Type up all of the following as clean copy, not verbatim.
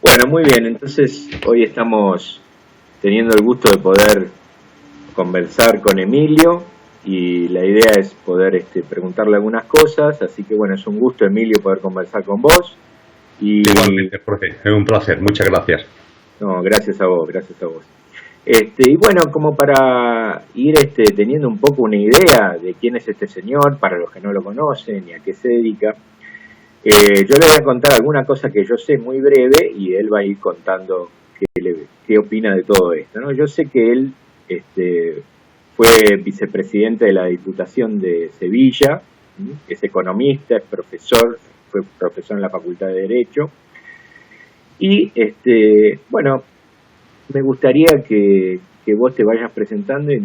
Bueno, muy bien, entonces hoy estamos teniendo el gusto de poder conversar con Emilio y la idea es poder preguntarle algunas cosas, así que bueno, es un gusto, Emilio, poder conversar con vos. Igualmente, Jorge, es un placer, muchas gracias. No, gracias a vos, gracias a vos. Y bueno, como para ir teniendo un poco una idea de quién es este señor, para los que no lo conocen y a qué se dedica, yo le voy a contar alguna cosa que yo sé muy breve y él va a ir contando qué opina de todo esto, ¿no? Yo sé que él fue vicepresidente de la Diputación de Sevilla, es economista, es profesor, fue profesor en la Facultad de Derecho y bueno, me gustaría que vos te vayas presentando y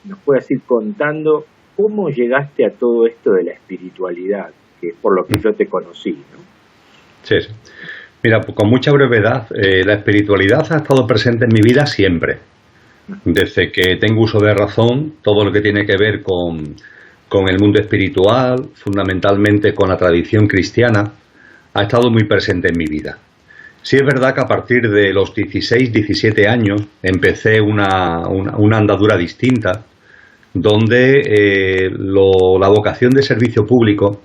nos puedas ir contando cómo llegaste a todo esto de la espiritualidad, que es por lo que yo te conocí, ¿no? Sí, sí. Mira, pues con mucha brevedad, la espiritualidad ha estado presente en mi vida siempre. Desde que tengo uso de razón, todo lo que tiene que ver con el mundo espiritual, fundamentalmente con la tradición cristiana, ha estado muy presente en mi vida. Sí es verdad que a partir de los 16, 17 años empecé una andadura distinta, donde la vocación de servicio público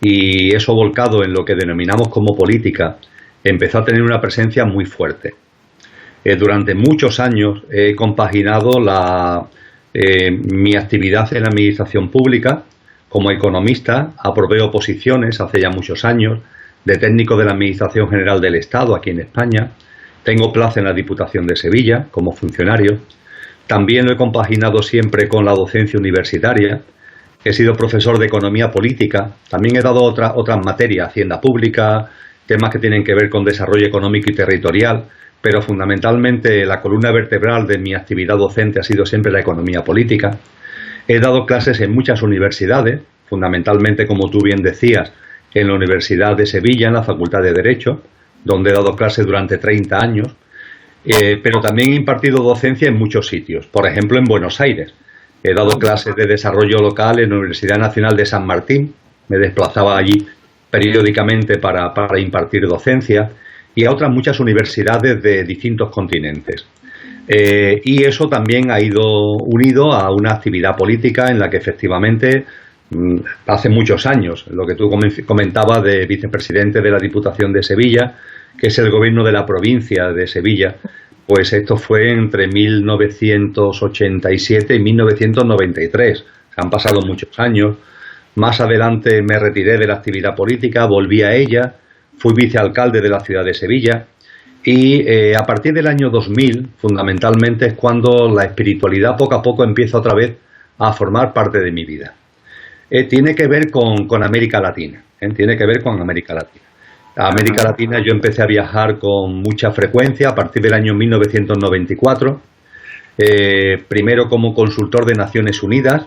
y eso volcado en lo que denominamos como política empezó a tener una presencia muy fuerte. Durante muchos años he compaginado mi actividad en la administración pública como economista, aprobé oposiciones hace ya muchos años de técnico de la Administración General del Estado aquí en España. Tengo plaza en la Diputación de Sevilla como funcionario. También lo he compaginado siempre con la docencia universitaria. He sido profesor de economía política. También he dado otras materias, hacienda pública, temas que tienen que ver con desarrollo económico y territorial, pero fundamentalmente la columna vertebral de mi actividad docente ha sido siempre la economía política. He dado clases en muchas universidades, fundamentalmente, como tú bien decías, en la Universidad de Sevilla, en la Facultad de Derecho, donde he dado clases durante 30 años, pero también he impartido docencia en muchos sitios, por ejemplo en Buenos Aires. He dado clases de desarrollo local en la Universidad Nacional de San Martín, me desplazaba allí periódicamente para impartir docencia, y a otras muchas universidades de distintos continentes. Y eso también ha ido unido a una actividad política en la que efectivamente hace muchos años, lo que tú comentabas de vicepresidente de la Diputación de Sevilla, que es el gobierno de la provincia de Sevilla, pues esto fue entre 1987 y 1993. Han pasado muchos años. Más adelante me retiré de la actividad política, volví a ella, fui vicealcalde de la ciudad de Sevilla y a partir del año 2000, fundamentalmente, es cuando la espiritualidad poco a poco empieza otra vez a formar parte de mi vida. Tiene que ver con América Latina, tiene que ver con América Latina. A América Latina yo empecé a viajar con mucha frecuencia a partir del año 1994, primero como consultor de Naciones Unidas.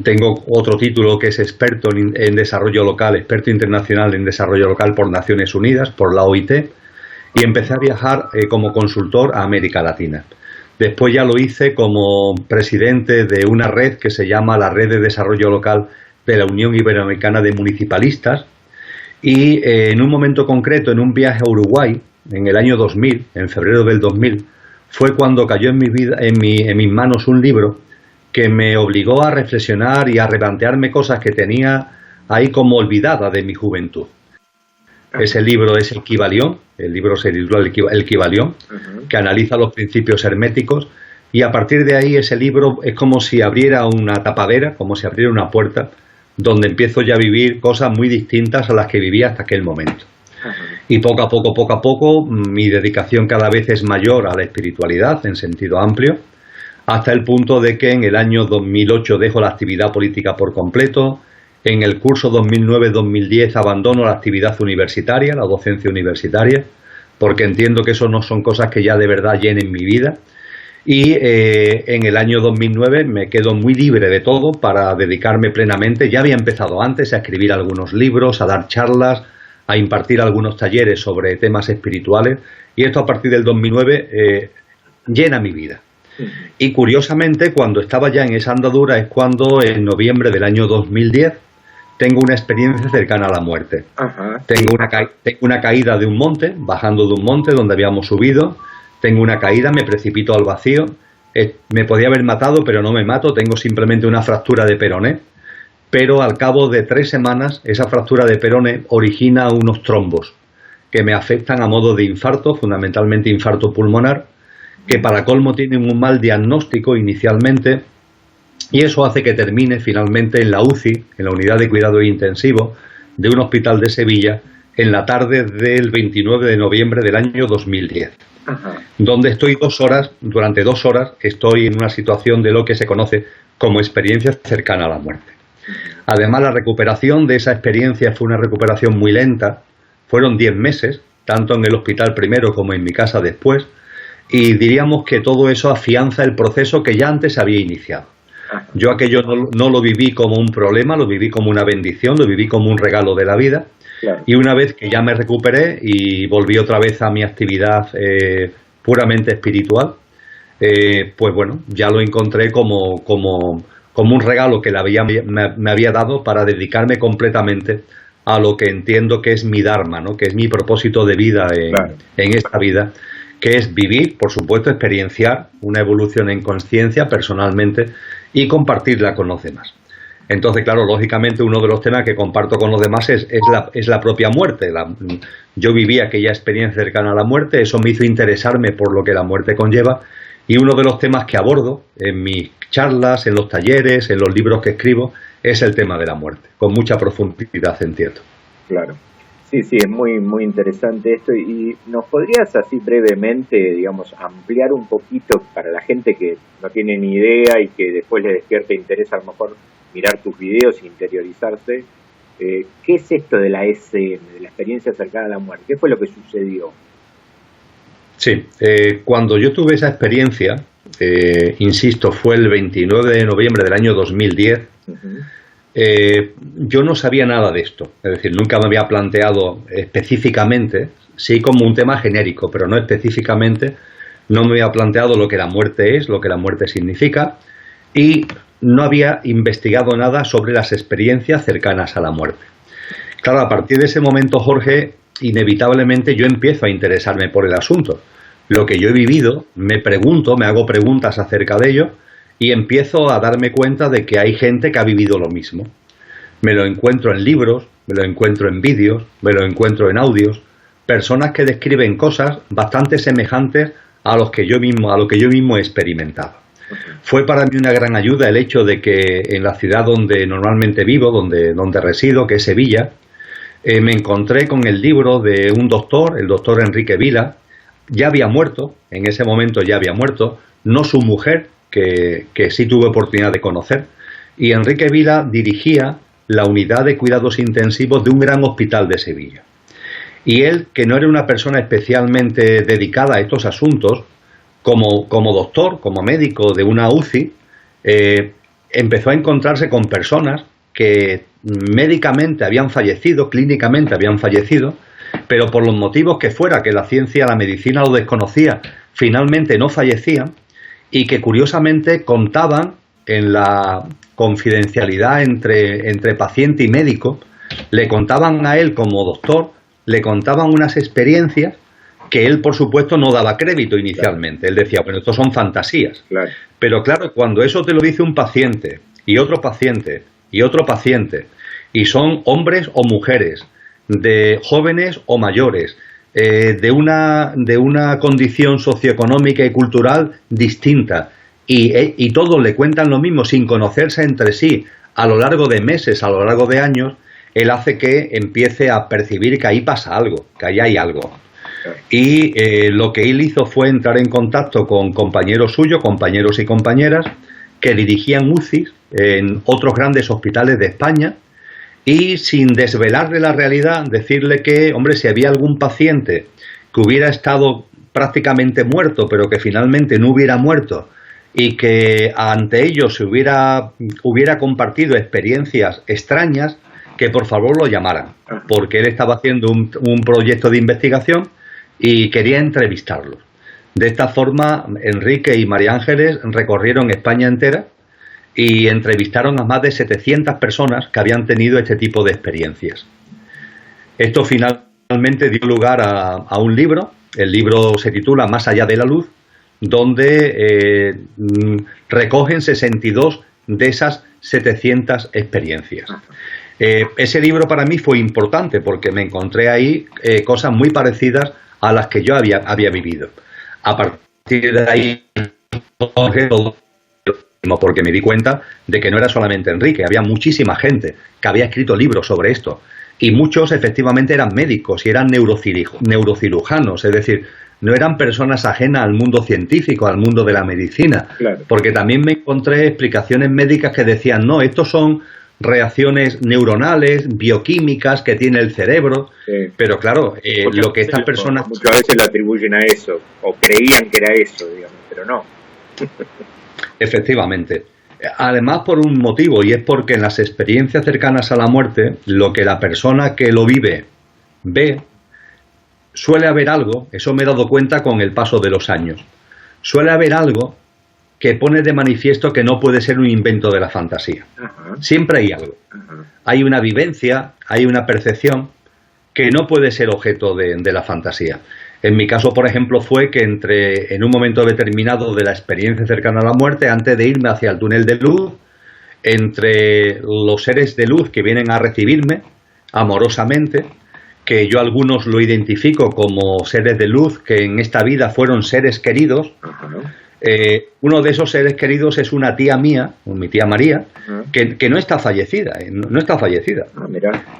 Tengo otro título que es experto en desarrollo local, experto internacional en desarrollo local por Naciones Unidas, por la OIT, y empecé a viajar como consultor a América Latina. Después ya lo hice como presidente de una red que se llama la Red de Desarrollo Local de la Unión Iberoamericana de Municipalistas, y en un momento concreto, en un viaje a Uruguay, en el año 2000, en febrero del 2000, fue cuando cayó en mis manos un libro que me obligó a reflexionar y a replantearme cosas que tenía ahí como olvidadas de mi juventud. Ese libro es el Kybalión, el libro se titula El Kybalión, que analiza los principios herméticos, y a partir de ahí ese libro es como si abriera una tapadera, como si abriera una puerta, donde empiezo ya a vivir cosas muy distintas a las que vivía hasta aquel momento. Y poco a poco, mi dedicación cada vez es mayor a la espiritualidad en sentido amplio, hasta el punto de que en el año 2008 dejo la actividad política por completo. En el curso 2009-2010 abandono la actividad universitaria, la docencia universitaria, porque entiendo que eso no son cosas que ya de verdad llenen mi vida. Y en el año 2009 me quedo muy libre de todo para dedicarme plenamente. Ya había empezado antes a escribir algunos libros, a dar charlas, a impartir algunos talleres sobre temas espirituales, y esto a partir del 2009 llena mi vida. Y curiosamente, cuando estaba ya en esa andadura es cuando en noviembre del año 2010 tengo una experiencia cercana a la muerte. Ajá. Tengo una caída de un monte, bajando de un monte donde habíamos subido. Tengo una caída, me precipito al vacío. Me podía haber matado, pero no me mato. Tengo simplemente una fractura de peroné. Pero al cabo de 3 semanas, esa fractura de peroné origina unos trombos que me afectan a modo de infarto, fundamentalmente infarto pulmonar, que para colmo tienen un mal diagnóstico inicialmente, y eso hace que termine finalmente en la UCI, en la unidad de cuidado intensivo de un hospital de Sevilla, en la tarde del 29 de noviembre del año 2010. Ajá. Donde estoy 2 horas, durante 2 horas, estoy en una situación de lo que se conoce como experiencia cercana a la muerte. Además, la recuperación de esa experiencia fue una recuperación muy lenta, fueron 10 meses, tanto en el hospital primero como en mi casa después, y diríamos que todo eso afianza el proceso que ya antes había iniciado. Yo aquello no lo viví como un problema, lo viví como una bendición, lo viví como un regalo de la vida. Claro. Y una vez que ya me recuperé y volví otra vez a mi actividad puramente espiritual, pues bueno, ya lo encontré como un regalo que me había dado para dedicarme completamente a lo que entiendo que es mi dharma, ¿no? Que es mi propósito de vida en esta vida, que es vivir, por supuesto, experienciar una evolución en conciencia personalmente y compartirla con los demás. Entonces, claro, lógicamente uno de los temas que comparto con los demás es la propia muerte. Yo viví aquella experiencia cercana a la muerte, eso me hizo interesarme por lo que la muerte conlleva, y uno de los temas que abordo en mis charlas, en los talleres, en los libros que escribo, es el tema de la muerte, con mucha profundidad, entiendo. Claro. Sí, es muy muy interesante esto. ¿Y nos podrías así brevemente, digamos, ampliar un poquito para la gente que no tiene ni idea y que después le despierta interés a lo mejor mirar tus videos e interiorizarse? ¿Qué es esto de la SM, de la experiencia cercana a la muerte? ¿Qué fue lo que sucedió? Sí, cuando yo tuve esa experiencia, insisto, fue el 29 de noviembre del año 2010, yo no sabía nada de esto, es decir, nunca me había planteado específicamente, sí como un tema genérico, pero no específicamente, no me había planteado lo que la muerte es, lo que la muerte significa, y no había investigado nada sobre las experiencias cercanas a la muerte. Claro, a partir de ese momento, Jorge, inevitablemente yo empiezo a interesarme por el asunto. Lo que yo he vivido, me hago preguntas acerca de ello, y empiezo a darme cuenta de que hay gente que ha vivido lo mismo. Me lo encuentro en libros, me lo encuentro en vídeos, me lo encuentro en audios, personas que describen cosas bastante semejantes a lo que yo mismo he experimentado. Fue para mí una gran ayuda el hecho de que en la ciudad donde normalmente vivo, donde resido, que es Sevilla, me encontré con el libro de un doctor, el doctor Enrique Vila. Ya había muerto, en ese momento ya había muerto, no su mujer, que sí tuve oportunidad de conocer, y Enrique Vila dirigía la unidad de cuidados intensivos de un gran hospital de Sevilla. Y él, que no era una persona especialmente dedicada a estos asuntos, como doctor, como médico de una UCI, empezó a encontrarse con personas que médicamente habían fallecido, clínicamente habían fallecido, pero por los motivos que fuera, que la ciencia, la medicina lo desconocía, finalmente no fallecían, y que curiosamente contaban en la confidencialidad entre paciente y médico, le contaban a él como doctor, le contaban unas experiencias que él, por supuesto, no daba crédito inicialmente. Él decía, bueno, estos son fantasías. Claro. Pero claro, cuando eso te lo dice un paciente, y otro paciente, y otro paciente, y son hombres o mujeres, de jóvenes o mayores, de una condición socioeconómica y cultural distinta, y todos le cuentan lo mismo sin conocerse entre sí a lo largo de meses, a lo largo de años, él hace que empiece a percibir que ahí pasa algo, que ahí hay algo. Y lo que él hizo fue entrar en contacto con compañeros suyos, compañeros y compañeras que dirigían UCIs en otros grandes hospitales de España, y sin desvelarle la realidad, decirle que, hombre, si había algún paciente que hubiera estado prácticamente muerto, pero que finalmente no hubiera muerto, y que ante ellos se hubiera compartido experiencias extrañas, que por favor lo llamaran, porque él estaba haciendo un proyecto de investigación y quería entrevistarlos. De esta forma, Enrique y María Ángeles recorrieron España entera y entrevistaron a más de 700 personas que habían tenido este tipo de experiencias. Esto finalmente dio lugar a un libro. El libro se titula Más allá de la luz, donde recogen 62 de esas 700 experiencias. Ese libro para mí fue importante porque me encontré ahí cosas muy parecidas a las que yo había vivido. A partir de ahí, porque me di cuenta de que no era solamente Enrique, había muchísima gente que había escrito libros sobre esto, y muchos efectivamente eran médicos y eran neurocirujanos, es decir, no eran personas ajenas al mundo científico, al mundo de la medicina, claro. Porque también me encontré explicaciones médicas que decían, no, estos son reacciones neuronales, bioquímicas que tiene el cerebro, sí. Pero claro, lo que estas personas... Muchas veces lo atribuyen a eso, o creían que era eso, digamos, pero no. Efectivamente. Además, por un motivo, y es porque en las experiencias cercanas a la muerte, lo que la persona que lo vive ve, suele haber algo, eso me he dado cuenta con el paso de los años, suele haber algo que pone de manifiesto que no puede ser un invento de la fantasía. Ajá. Siempre hay algo. Ajá. Hay una vivencia, hay una percepción que no puede ser objeto de la fantasía. En mi caso, por ejemplo, fue que en un momento determinado de la experiencia cercana a la muerte, antes de irme hacia el túnel de luz, entre los seres de luz que vienen a recibirme amorosamente, que yo algunos lo identifico como seres de luz que en esta vida fueron seres queridos. Uno de esos seres queridos es una tía mía, mi tía María, que no está fallecida, no está fallecida.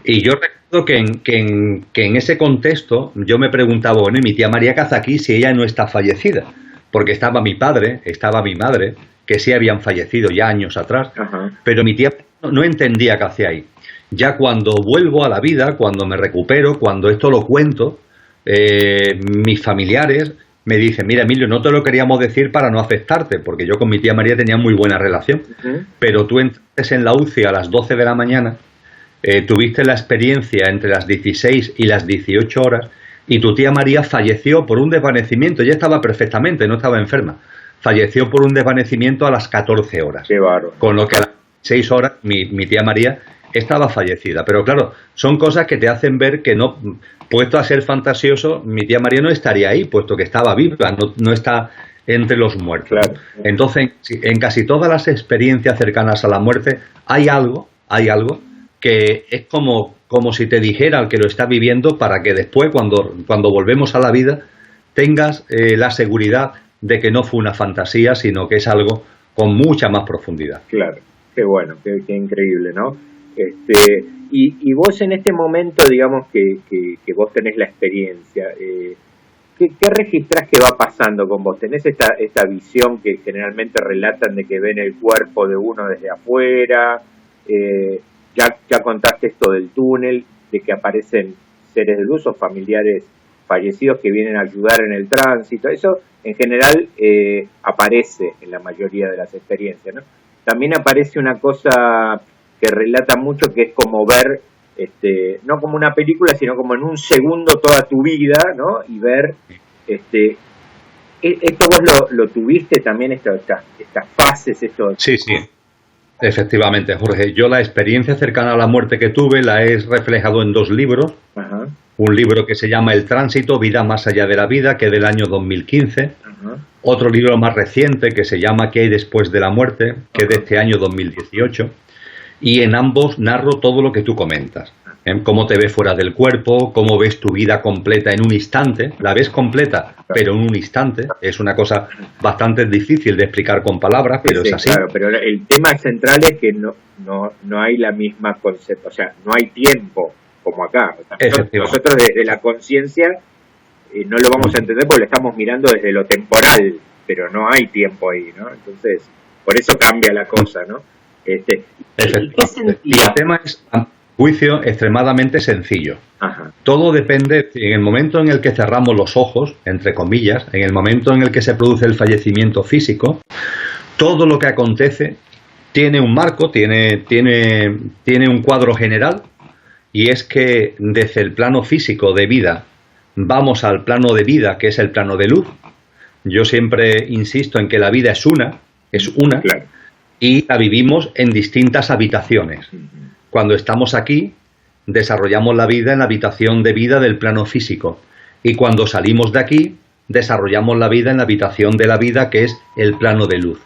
Y yo recuerdo que en ese contexto yo me preguntaba, bueno, ¿y mi tía María qué hace aquí si ella no está fallecida? Porque estaba mi padre, estaba mi madre, que sí habían fallecido ya años atrás, pero mi tía no entendía qué hacía ahí. Ya cuando vuelvo a la vida, cuando me recupero, cuando esto lo cuento, mis familiares me dicen, mira Emilio, no te lo queríamos decir para no afectarte, porque yo con mi tía María tenía muy buena relación, pero tú entraste en la UCI a las 12 de la mañana, tuviste la experiencia entre las 16 y las 18 horas, y tu tía María falleció por un desvanecimiento, ella estaba perfectamente, no estaba enferma, falleció por un desvanecimiento a las 14 horas. Qué bárbaro. Con lo que a las 6 horas mi tía María estaba fallecida. Pero claro, son cosas que te hacen ver que no, puesto a ser fantasioso, mi tía María no estaría ahí, puesto que estaba viva, no está entre los muertos. Claro. Entonces, en casi todas las experiencias cercanas a la muerte hay algo que es como si te dijera al que lo está viviendo, para que después, cuando volvemos a la vida, tengas la seguridad de que no fue una fantasía, sino que es algo con mucha más profundidad. Claro, qué bueno, qué increíble, ¿no? Y vos en este momento, digamos que vos tenés la experiencia, ¿qué registrás que va pasando con vos? ¿Tenés esta visión que generalmente relatan de que ven el cuerpo de uno desde afuera? Ya contaste esto del túnel, de que aparecen seres de luz o familiares fallecidos que vienen a ayudar en el tránsito. Eso en general aparece en la mayoría de las experiencias, ¿no? También aparece una cosa que relata mucho, que es como ver, no como una película, sino como en un segundo toda tu vida, ¿no? Y ver, esto vos lo tuviste también, estas fases, esto. Sí, efectivamente, Jorge. Yo la experiencia cercana a la muerte que tuve la he reflejado en 2 libros. Ajá. Un libro que se llama El Tránsito, Vida más allá de la vida, que es del año 2015. Ajá. Otro libro más reciente que se llama ¿Qué hay después de la muerte?, que es de este año 2018. Y en ambos narro todo lo que tú comentas. Cómo te ves fuera del cuerpo, cómo ves tu vida completa en un instante. La ves completa, pero en un instante. Es una cosa bastante difícil de explicar con palabras, pero sí, es así. Claro, pero el tema central es que no hay la misma concepto, o sea, no hay tiempo como acá. O sea, nosotros desde la conciencia no lo vamos a entender porque lo estamos mirando desde lo temporal, pero no hay tiempo ahí, ¿no? Entonces, por eso cambia la cosa, ¿no? Y el tema es a juicio extremadamente sencillo. Ajá. Todo depende, en el momento en el que cerramos los ojos, entre comillas, en el momento en el que se produce el fallecimiento físico, todo lo que acontece tiene un marco, tiene un cuadro general, y es que desde el plano físico de vida vamos al plano de vida, que es el plano de luz. Yo siempre insisto en que la vida es una, claro. y la vivimos en distintas habitaciones. Cuando estamos aquí, desarrollamos la vida en la habitación de vida del plano físico, y cuando salimos de aquí, desarrollamos la vida en la habitación de la vida, que es el plano de luz.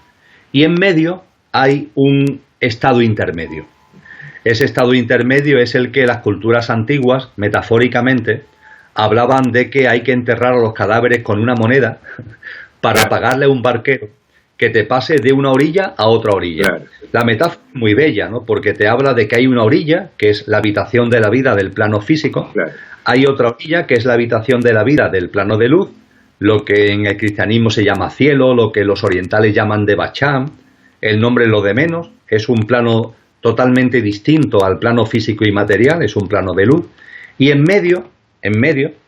Y en medio hay un estado intermedio. Ese estado intermedio es el que las culturas antiguas, metafóricamente, hablaban de que hay que enterrar a los cadáveres con una moneda para pagarle a un barquero que te pase de una orilla a otra orilla. Claro. La metáfora es muy bella, ¿no? Porque te habla de que hay una orilla, que es la habitación de la vida del plano físico, claro. Hay otra orilla, que es la habitación de la vida del plano de luz, lo que en el cristianismo se llama cielo, lo que los orientales llaman de Bacham, el nombre es lo de menos, es un plano totalmente distinto al plano físico y material, es un plano de luz, y en medio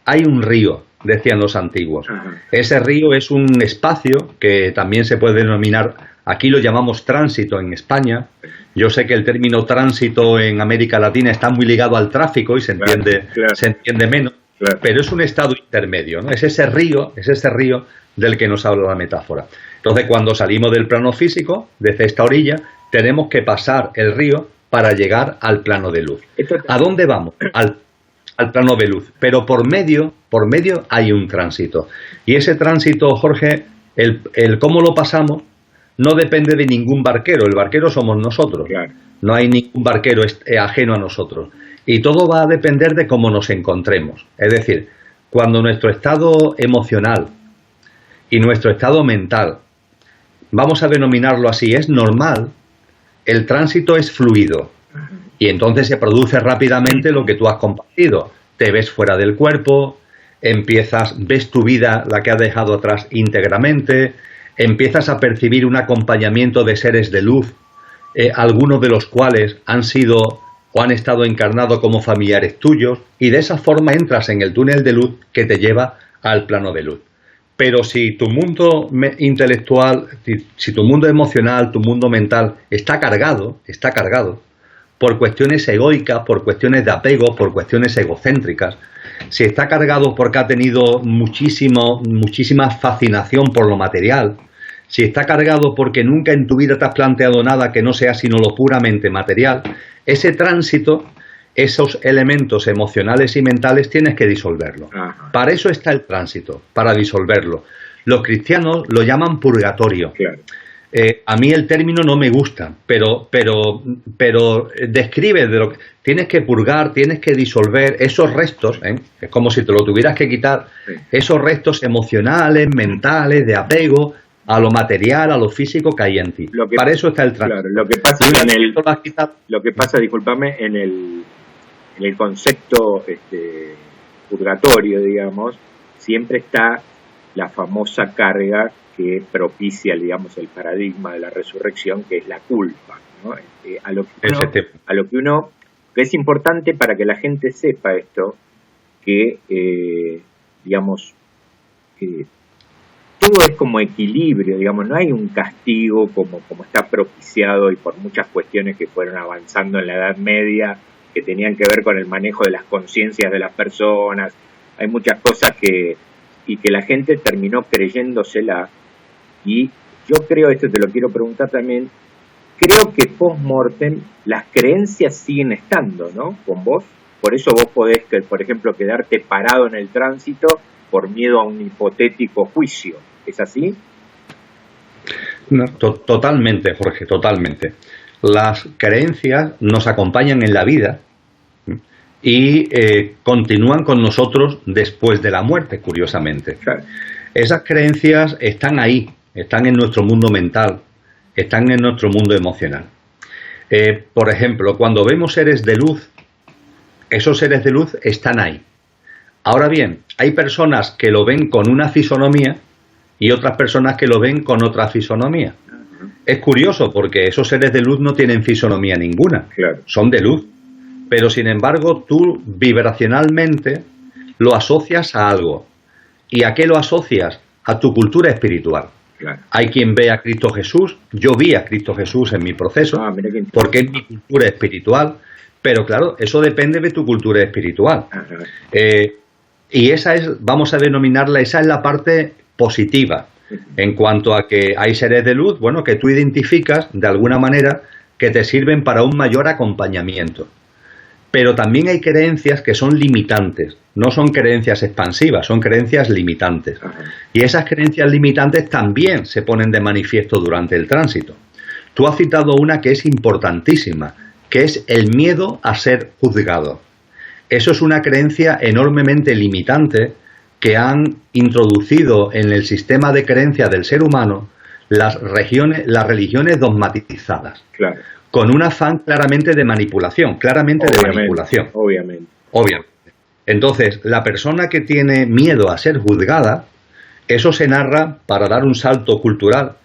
hay un río, decían los antiguos. Ese río es un espacio que también se puede denominar, aquí lo llamamos tránsito en España. Yo sé que el término tránsito en América Latina está muy ligado al tráfico y se entiende menos, pero es un estado intermedio, ¿no? Es ese río del que nos habla la metáfora. Entonces, cuando salimos del plano físico, desde esta orilla, tenemos que pasar el río para llegar al plano de luz. ¿A dónde vamos? Al plano de luz, pero por medio hay un tránsito. Y ese tránsito, Jorge, el cómo lo pasamos no depende de ningún barquero. El barquero somos nosotros. Claro. No hay ningún barquero ajeno a nosotros. Y todo va a depender de cómo nos encontremos. Es decir, cuando nuestro estado emocional y nuestro estado mental, vamos a denominarlo así, es normal, el tránsito es fluido. Y entonces se produce rápidamente lo que tú has compartido. Te ves fuera del cuerpo, ves tu vida, la que has dejado atrás, íntegramente, empiezas a percibir un acompañamiento de seres de luz, algunos de los cuales han sido o han estado encarnados como familiares tuyos, y de esa forma entras en el túnel de luz que te lleva al plano de luz. Pero si tu mundo intelectual, si tu mundo emocional, tu mundo mental está cargado, por cuestiones egoicas, por cuestiones de apego, por cuestiones egocéntricas, si está cargado porque ha tenido muchísima fascinación por lo material, si está cargado porque nunca en tu vida te has planteado nada que no sea sino lo puramente material, ese tránsito, esos elementos emocionales y mentales tienes que disolverlo. Ajá. Para eso está el tránsito, para disolverlo. Los cristianos lo llaman purgatorio. Claro. A mí el término no me gusta, pero describe de lo que tienes que purgar, tienes que disolver esos restos, es como si te lo tuvieras que quitar, esos restos emocionales, mentales, de apego a lo material, a lo físico que hay en ti. Para eso está el tránsito. Claro, lo que pasa, discúlpame, en el concepto purgatorio, digamos, siempre está la famosa carga que propicia, digamos, el paradigma de la resurrección, que es la culpa, ¿no? A lo que es importante para que la gente sepa esto, que, digamos, que todo es como equilibrio, digamos, no hay un castigo como está propiciado y por muchas cuestiones que fueron avanzando en la Edad Media, que tenían que ver con el manejo de las conciencias de las personas. Hay muchas cosas que la gente terminó creyéndosela. Y yo creo, esto te lo quiero preguntar también, creo que post-mortem las creencias siguen estando, ¿no? Con vos. Por eso vos podés, por ejemplo, quedarte parado en el tránsito por miedo a un hipotético juicio. ¿Es así? No, totalmente, Jorge, totalmente. Las creencias nos acompañan en la vida y continúan con nosotros después de la muerte, curiosamente. Claro. Esas creencias están ahí. Están en nuestro mundo mental, están en nuestro mundo emocional. Por ejemplo, cuando vemos seres de luz, esos seres de luz están ahí. Ahora bien, hay personas que lo ven con una fisonomía y otras personas que lo ven con otra fisonomía. Es curioso porque esos seres de luz no tienen fisonomía ninguna, claro. Son de luz. Pero sin embargo, tú vibracionalmente lo asocias a algo. ¿Y a qué lo asocias? A tu cultura espiritual. Claro. Hay quien ve a Cristo Jesús, yo vi a Cristo Jesús en mi proceso, porque es mi cultura espiritual, pero claro, eso depende de tu cultura espiritual. Y esa es, vamos a denominarla, esa es la parte positiva. En cuanto a que hay seres de luz, bueno, que tú identificas de alguna manera que te sirven para un mayor acompañamiento. Pero también hay creencias que son limitantes, no son creencias expansivas, son creencias limitantes. Y esas creencias limitantes también se ponen de manifiesto durante el tránsito. Tú has citado una que es importantísima, que es el miedo a ser juzgado. Eso es una creencia enormemente limitante que han introducido en el sistema de creencia del ser humano las religiones dogmatizadas. Claro. Con un afán claramente de manipulación, Obviamente. Entonces, la persona que tiene miedo a ser juzgada, eso se narra, para dar un salto cultural,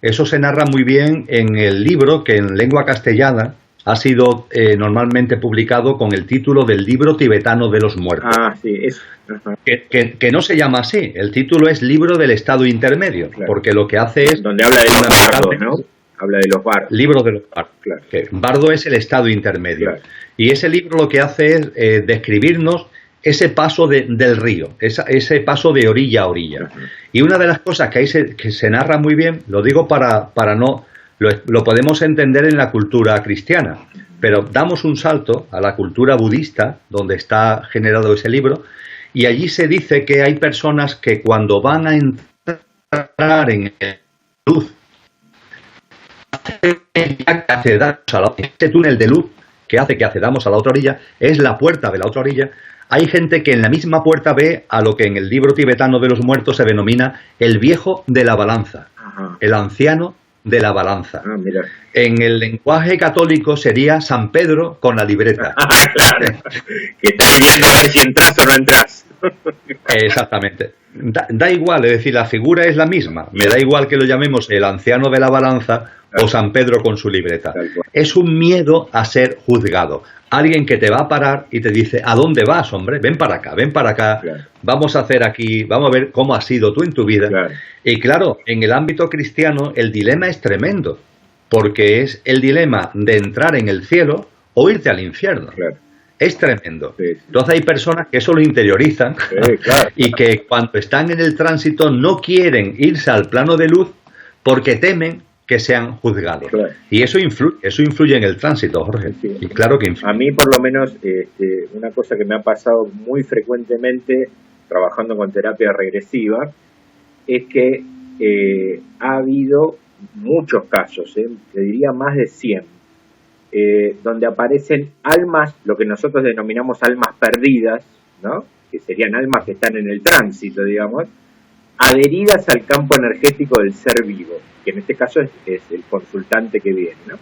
eso se narra muy bien en el libro que en lengua castellana ha sido normalmente publicado con el título del Libro Tibetano de los Muertos. Ah, sí, es... Que no se llama así, el título es Libro del Estado Intermedio, claro. Porque lo que hace es... Donde habla de los bardos, ¿no? Habla de los bardos. Libro de los bardos. Claro. Que bardo es el estado intermedio. Claro. Y ese libro lo que hace es describirnos ese paso del río, ese paso de orilla a orilla. Uh-huh. Y una de las cosas que ahí se narra muy bien, lo digo para no... Lo podemos entender en la cultura cristiana, pero damos un salto a la cultura budista, donde está generado ese libro, y allí se dice que hay personas que cuando van a entrar en la luz, este túnel de luz que hace que accedamos a la otra orilla es la puerta de la otra orilla. Hay gente que en la misma puerta ve a lo que en el libro tibetano de los muertos se denomina el viejo de la balanza. Ajá. El anciano de la balanza. Mira. En el lenguaje católico sería San Pedro con la libreta. Claro. Que está viendo a ver si entras o no entras. Exactamente. Da igual, es decir, la figura es la misma. Me da igual que lo llamemos el anciano de la balanza o San Pedro con su libreta. Es un miedo a ser juzgado. Alguien que te va a parar y te dice, ¿a dónde vas, hombre? Ven para acá, claro. Vamos a hacer aquí, vamos a ver cómo has sido tú en tu vida. Claro. Y claro, en el ámbito cristiano el dilema es tremendo, porque es el dilema de entrar en el cielo o irte al infierno. Claro. Es tremendo. Sí. Entonces hay personas que eso lo interiorizan, claro. Y que cuando están en el tránsito no quieren irse al plano de luz porque temen que sean juzgados. Claro. Y eso influye en el tránsito, Jorge. Sí. Y claro que influye. A mí, por lo menos, una cosa que me ha pasado muy frecuentemente trabajando con terapia regresiva es que ha habido muchos casos, te diría más de 100, donde aparecen almas, lo que nosotros denominamos almas perdidas, ¿no? Que serían almas que están en el tránsito, digamos, adheridas al campo energético del ser vivo, que en este caso es el consultante que viene, ¿no?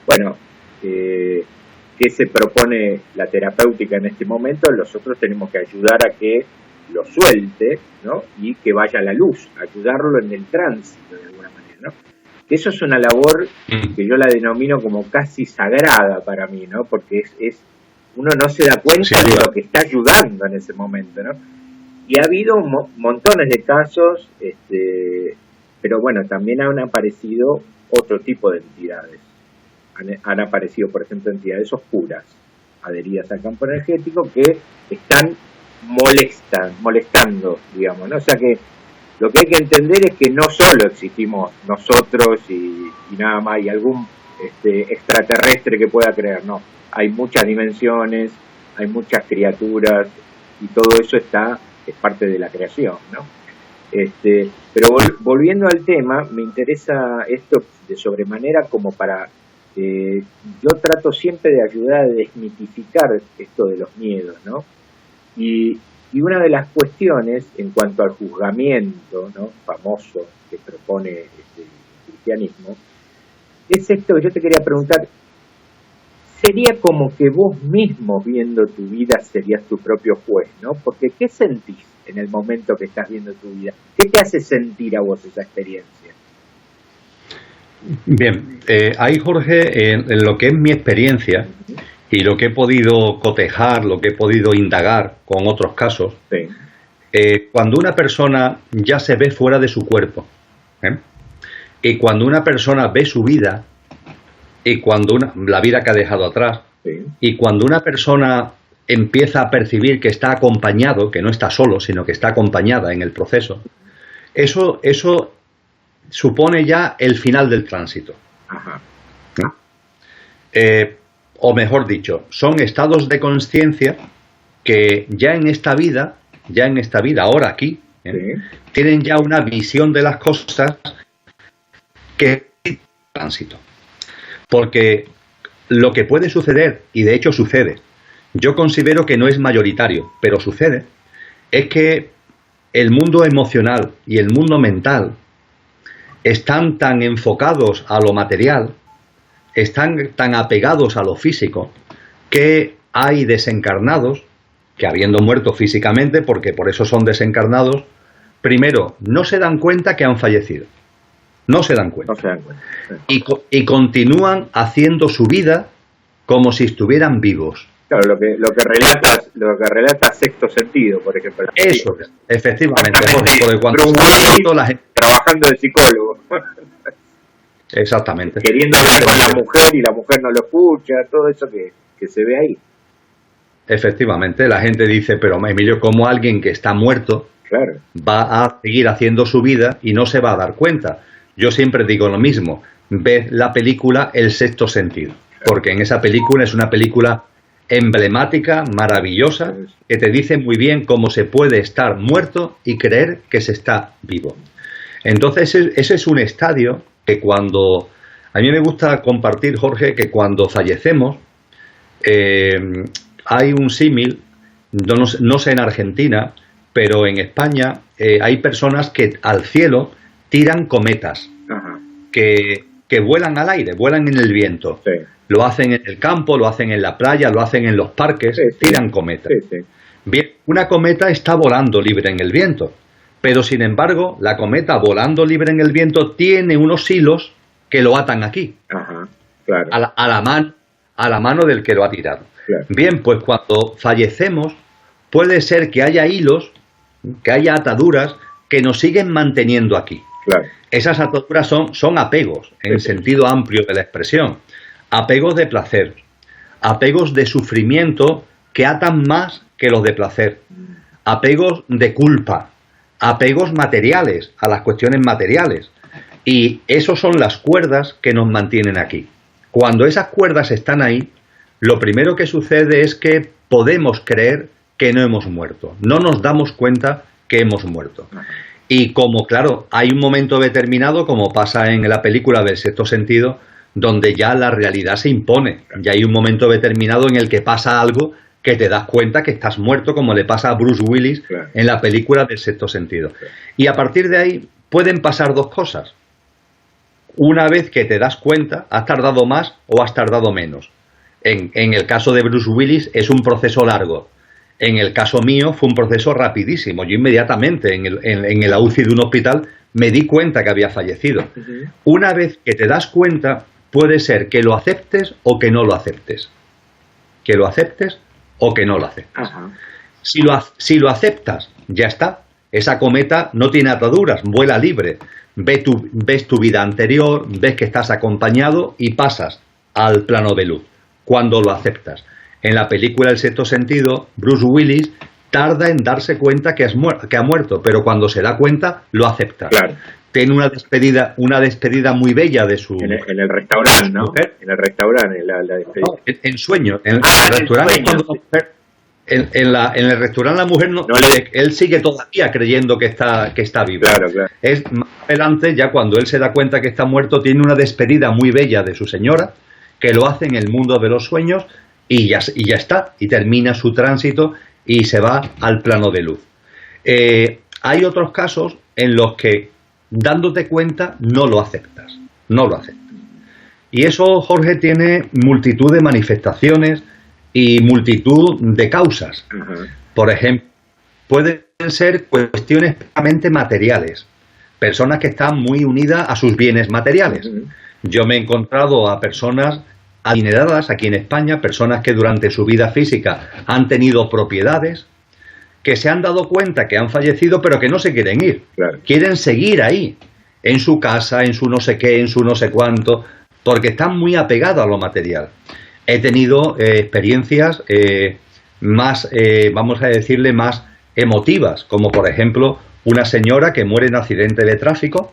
Bueno, ¿qué se propone la terapéutica en este momento? Nosotros tenemos que ayudar a que lo suelte, ¿no? Y que vaya a la luz, ayudarlo en el tránsito de alguna manera, ¿no? Eso es una labor que yo la denomino como casi sagrada para mí, ¿no? Porque es uno no se da cuenta de lo que está ayudando en ese momento, ¿no? Y ha habido montones de casos, pero bueno, también han aparecido otro tipo de entidades. Han aparecido, por ejemplo, entidades oscuras, adheridas al campo energético, que están molestando, digamos, ¿no? O sea que lo que hay que entender es que no solo existimos nosotros y nada más, y algún extraterrestre que pueda creer, no. Hay muchas dimensiones, hay muchas criaturas, y todo eso es parte de la creación, ¿no? Pero volviendo al tema, me interesa esto de sobremanera como para... yo trato siempre de ayudar a desmitificar esto de los miedos, ¿no? Y una de las cuestiones en cuanto al juzgamiento, ¿no?, famoso que propone el cristianismo, es esto que yo te quería preguntar. Sería como que vos mismo viendo tu vida serías tu propio juez, ¿no? Porque ¿qué sentís en el momento que estás viendo tu vida? ¿Qué te hace sentir a vos esa experiencia? Bien, ahí, Jorge, en lo que es mi experiencia y lo que he podido cotejar, lo que he podido indagar con otros casos, sí. Cuando una persona ya se ve fuera de su cuerpo, y cuando una persona ve su vida, y cuando la vida que ha dejado atrás, sí. Y cuando una persona empieza a percibir que está acompañado, que no está solo, sino que está acompañada en el proceso, eso supone ya el final del tránsito. Ajá. O mejor dicho, son estados de conciencia que ya en esta vida, ahora aquí, Sí. tienen ya una visión de las cosas que es tránsito. Porque lo que puede suceder, y de hecho sucede, yo considero que no es mayoritario, pero sucede, es que el mundo emocional y el mundo mental están tan enfocados a lo material, están tan apegados a lo físico, que hay desencarnados que, habiendo muerto físicamente, porque por eso son desencarnados, primero, no se dan cuenta que han fallecido. No se dan cuenta. No se dan cuenta. Sí. Y continúan haciendo su vida como si estuvieran vivos. Claro, lo que relata Sexto Sentido, por ejemplo. Eso es, efectivamente, Jorge, porque cuando Bruce Willis la gente... trabajando de psicólogo. Exactamente. Queriendo hablar con la mujer y la mujer no lo escucha, todo eso que se ve ahí. Efectivamente, la gente dice, pero Emilio, ¿cómo alguien que está muerto Claro. va a seguir haciendo su vida y no se va a dar cuenta? Yo siempre digo lo mismo, ve la película El Sexto Sentido, porque en esa película es una película emblemática, maravillosa, que te dice muy bien cómo se puede estar muerto y creer que se está vivo. Entonces, ese es un estadio que cuando... A mí me gusta compartir, Jorge, que cuando fallecemos, hay un símil, no sé en Argentina, pero en España hay personas que al cielo tiran cometas. Ajá. Que vuelan al aire, vuelan en el viento. Sí. Lo hacen en el campo, lo hacen en la playa, lo hacen en los parques, Sí, sí. tiran cometas. Sí, sí. Bien, una cometa está volando libre en el viento, pero sin embargo, la cometa volando libre en el viento tiene unos hilos que lo atan aquí, Ajá. Claro. a la mano del que lo ha tirado. Claro. Bien, pues cuando fallecemos, puede ser que haya hilos, que haya ataduras que nos siguen manteniendo aquí. Claro. Esas ataduras son apegos, en el sentido amplio de la expresión. Apegos de placer, apegos de sufrimiento que atan más que los de placer, apegos de culpa, apegos materiales, a las cuestiones materiales. Y esos son las cuerdas que nos mantienen aquí. Cuando esas cuerdas están ahí, lo primero que sucede es que podemos creer que no hemos muerto. No nos damos cuenta que hemos muerto. Y como, claro, hay un momento determinado, como pasa en la película del Sexto Sentido, donde ya la realidad se impone. Ya hay un momento determinado en el que pasa algo que te das cuenta que estás muerto, como le pasa a Bruce Willis en la película del Sexto Sentido. Y a partir de ahí pueden pasar dos cosas. Una vez que te das cuenta, has tardado más o has tardado menos. En el caso de Bruce Willis es un proceso largo. En el caso mío fue un proceso rapidísimo. Yo inmediatamente en el UCI de un hospital me di cuenta que había fallecido. Una vez que te das cuenta, puede ser que lo aceptes o que no lo aceptes. Que lo aceptes o que no lo aceptes. Ajá. Si lo aceptas, ya está. Esa cometa no tiene ataduras, vuela libre. Ves tu vida anterior, ves que estás acompañado y pasas al plano de luz. Cuando lo aceptas. En la película El Sexto Sentido, Bruce Willis tarda en darse cuenta que ha muerto, pero cuando se da cuenta, lo acepta. Claro. Tiene una despedida muy bella de su... En el restaurante, ¿no? mujer. En el restaurante, la despedida. No, en sueño. En el en restaurante, sueño, cuando la mujer... En el restaurante la mujer él sigue todavía creyendo que está vivo. Claro, claro. Es más adelante, ya cuando él se da cuenta que está muerto, tiene una despedida muy bella de su señora, que lo hace en el mundo de los sueños, y ya está, y termina su tránsito y se va al plano de luz. Hay otros casos en los que, dándote cuenta, no lo aceptas. Y eso, Jorge, tiene multitud de manifestaciones y multitud de causas. Ajá. Por ejemplo, pueden ser cuestiones puramente materiales, personas que están muy unidas a sus bienes materiales. Yo me he encontrado a personas adineradas aquí en España, personas que durante su vida física han tenido propiedades, que se han dado cuenta que han fallecido, pero que no se quieren ir. Claro. Quieren seguir ahí, en su casa, en su no sé qué, en su no sé cuánto, porque están muy apegados a lo material. He tenido experiencias más, vamos a decirle, más emotivas, como por ejemplo una señora que muere en accidente de tráfico,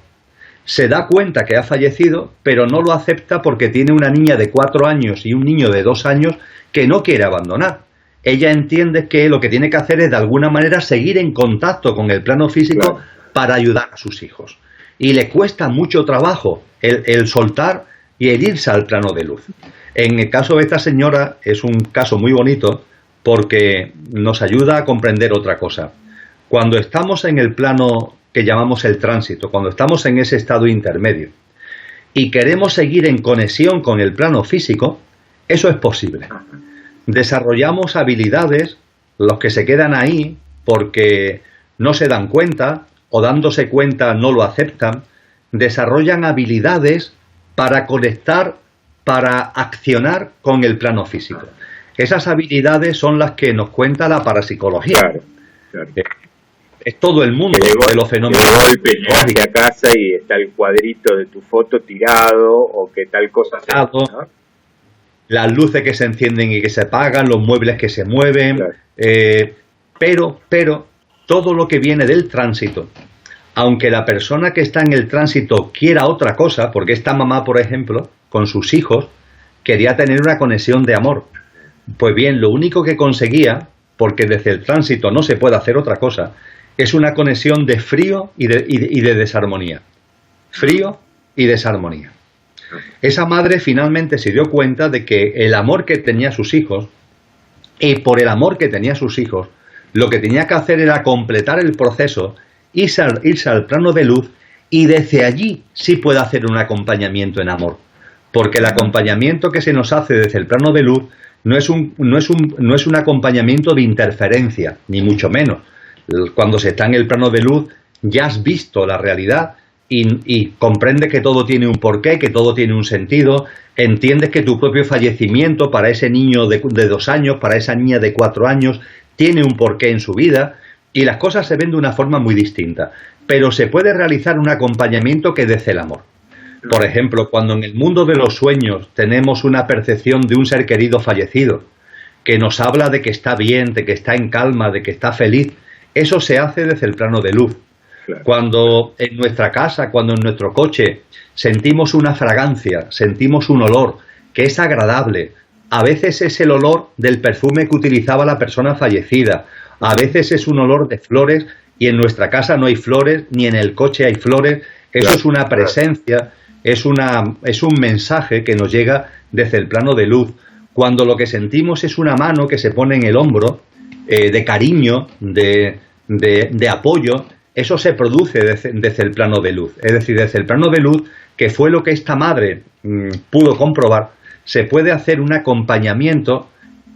se da cuenta que ha fallecido, pero no lo acepta porque tiene una niña de 4 años y un niño de 2 años que no quiere abandonar. Ella entiende que lo que tiene que hacer es de alguna manera seguir en contacto con el plano físico para ayudar a sus hijos. Y le cuesta mucho trabajo el soltar y el irse al plano de luz. En el caso de esta señora es un caso muy bonito porque nos ayuda a comprender otra cosa. Cuando estamos en el plano que llamamos el tránsito, cuando estamos en ese estado intermedio y queremos seguir en conexión con el plano físico, eso es posible. Desarrollamos habilidades, los que se quedan ahí porque no se dan cuenta o dándose cuenta no lo aceptan, desarrollan habilidades para conectar, para accionar con el plano físico. Esas habilidades son las que nos cuenta la parapsicología. Claro. Es todo el mundo de los fenómenos. De golpe llegas a casa y está el cuadrito de tu foto tirado o que tal cosa se hace, ¿no? Las luces que se encienden y que se apagan, los muebles que se mueven, pero todo lo que viene del tránsito, aunque la persona que está en el tránsito quiera otra cosa, porque esta mamá, por ejemplo, con sus hijos, quería tener una conexión de amor. Pues bien, lo único que conseguía, porque desde el tránsito no se puede hacer otra cosa, es una conexión de frío y de desarmonía. Frío y desarmonía. Esa madre finalmente se dio cuenta de que el amor que tenía sus hijos, y por el amor que tenía sus hijos, lo que tenía que hacer era completar el proceso, irse al plano de luz, y desde allí sí puede hacer un acompañamiento en amor. Porque el acompañamiento que se nos hace desde el plano de luz no es un acompañamiento de interferencia, ni mucho menos. Cuando se está en el plano de luz, ya has visto la realidad y comprendes que todo tiene un porqué, que todo tiene un sentido, entiendes que tu propio fallecimiento para ese niño de 2 años, para esa niña de 4 años, tiene un porqué en su vida, y las cosas se ven de una forma muy distinta. Pero se puede realizar un acompañamiento que desde el amor. Por ejemplo, cuando en el mundo de los sueños tenemos una percepción de un ser querido fallecido, que nos habla de que está bien, de que está en calma, de que está feliz, eso se hace desde el plano de luz. Cuando en nuestra casa, cuando en nuestro coche sentimos una fragancia, sentimos un olor que es agradable, a veces es el olor del perfume que utilizaba la persona fallecida, a veces es un olor de flores y en nuestra casa no hay flores, ni en el coche hay flores, eso es una presencia, es un mensaje que nos llega desde el plano de luz. Cuando lo que sentimos es una mano que se pone en el hombro, de cariño, de apoyo, eso se produce desde el plano de luz. Es decir, desde el plano de luz, que fue lo que esta madre pudo comprobar, se puede hacer un acompañamiento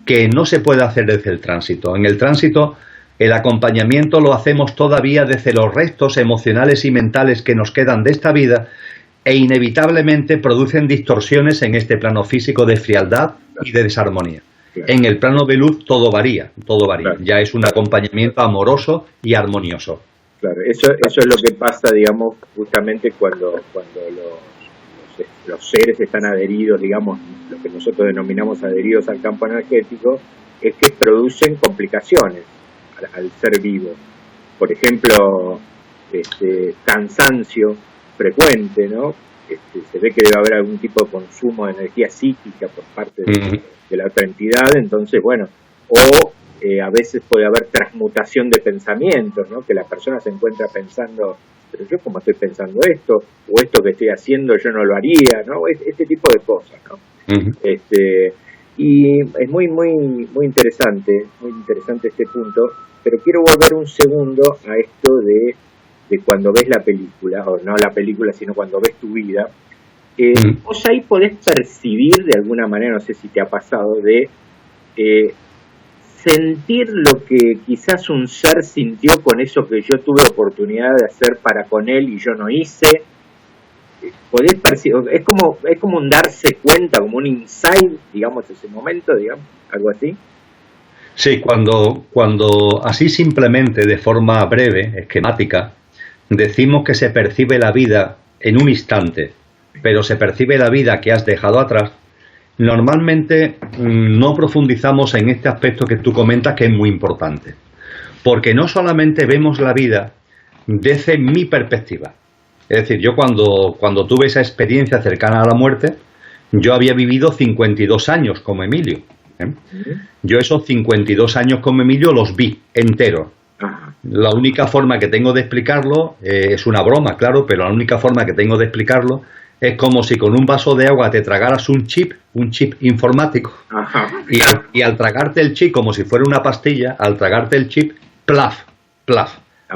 que no se puede hacer desde el tránsito. En el tránsito, el acompañamiento lo hacemos todavía desde los restos emocionales y mentales que nos quedan de esta vida e inevitablemente producen distorsiones en este plano físico de frialdad y de desarmonía. En el plano de luz todo varía. Ya es un acompañamiento amoroso y armonioso. Claro, eso es lo que pasa, digamos, justamente cuando los seres están adheridos, digamos, lo que nosotros denominamos adheridos al campo energético, es que producen complicaciones al ser vivo. Por ejemplo, cansancio frecuente, ¿no? Se ve que debe haber algún tipo de consumo de energía psíquica por parte de la otra entidad, entonces, bueno, a veces puede haber transmutación de pensamientos, ¿no? Que la persona se encuentra pensando, pero yo como estoy pensando esto, o esto que estoy haciendo yo no lo haría, ¿no? Este tipo de cosas, ¿no? Y es muy interesante este punto, pero quiero volver un segundo a esto de cuando ves la película, o no la película, sino cuando ves tu vida. Vos ahí podés percibir de alguna manera, no sé si te ha pasado, de sentir lo que quizás un ser sintió con eso que yo tuve oportunidad de hacer para con él y yo no hice. Podés percibir, es como un darse cuenta, como un insight, digamos, ese momento, digamos, algo así. Sí, cuando así simplemente, de forma breve, esquemática, decimos que se percibe la vida en un instante, pero se percibe la vida que has dejado atrás, normalmente no profundizamos en este aspecto que tú comentas, que es muy importante. Porque no solamente vemos la vida desde mi perspectiva, Es decir, yo cuando tuve esa experiencia cercana a la muerte, yo había vivido 52 años como Emilio. Yo esos 52 años como Emilio los vi enteros. La única forma que tengo de explicarlo, es una broma, claro, pero la única forma que tengo de explicarlo es como si con un vaso de agua te tragaras un chip informático. Y al tragarte el chip como si fuera una pastilla, al tragarte el chip, plaf.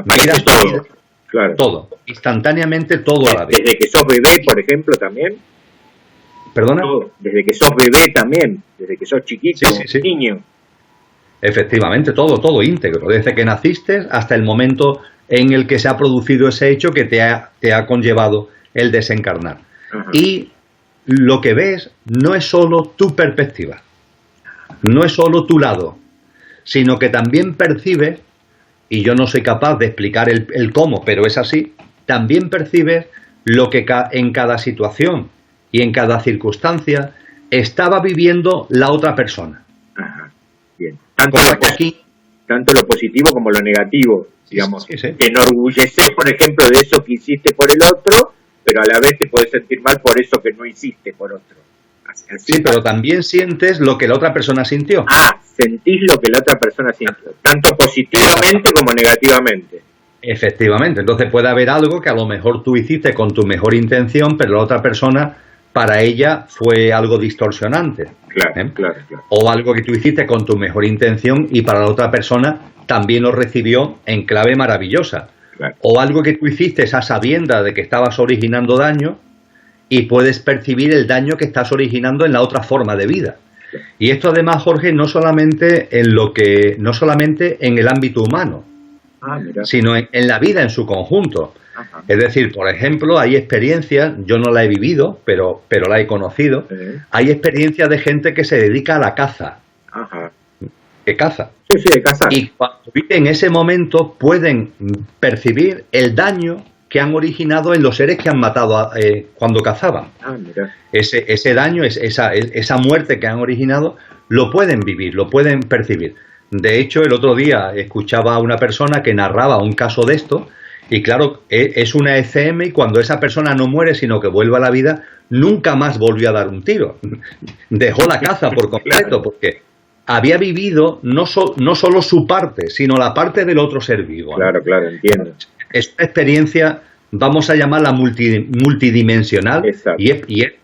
Miras todo. Claro. Todo, instantáneamente todo a la vez. Desde que sos bebé, por ejemplo, también. ¿Perdona? Todo. Desde que sos bebé también, desde que sos chiquito, sí. Niño. Efectivamente, todo íntegro, desde que naciste hasta el momento en el que se ha producido ese hecho que te ha conllevado el desencarnar. Y lo que ves no es solo tu perspectiva, no es solo tu lado, sino que también percibes, y yo no soy capaz de explicar el cómo, pero es así, también percibes lo que en cada situación y en cada circunstancia estaba viviendo la otra persona. Bien. Tanto lo positivo como lo negativo, digamos. Sí. Te enorgulleces, por ejemplo, de eso que hiciste por el otro, pero a la vez te podés sentir mal por eso que no hiciste por otro. Así pero también sientes lo que la otra persona sintió. Sentís lo que la otra persona sintió, tanto positivamente como negativamente. Efectivamente, entonces puede haber algo que a lo mejor tú hiciste con tu mejor intención, pero la otra persona, para ella, fue algo distorsionante. Claro. O algo que tú hiciste con tu mejor intención y para la otra persona también lo recibió en clave maravillosa. Claro. O algo que tú hiciste a sabiendas de que estabas originando daño y puedes percibir el daño que estás originando en la otra forma de vida. Y esto además, Jorge, no solamente en el ámbito humano, sino en la vida en su conjunto. Es decir, por ejemplo, hay experiencias, yo no la he vivido, pero la he conocido, hay experiencias de gente que se dedica a la caza. Que caza. Sí, de caza. Y cuando en ese momento pueden percibir el daño que han originado en los seres que han matado cuando cazaban. Ese daño, esa muerte que han originado, lo pueden vivir, lo pueden percibir. De hecho, el otro día escuchaba a una persona que narraba un caso de esto, y claro, es una ECM, y cuando esa persona no muere, sino que vuelve a la vida, nunca más volvió a dar un tiro. Dejó la caza por completo, porque había vivido no solo su parte, sino la parte del otro ser vivo. Claro, entiendo. Es una experiencia, vamos a llamarla multidimensional, y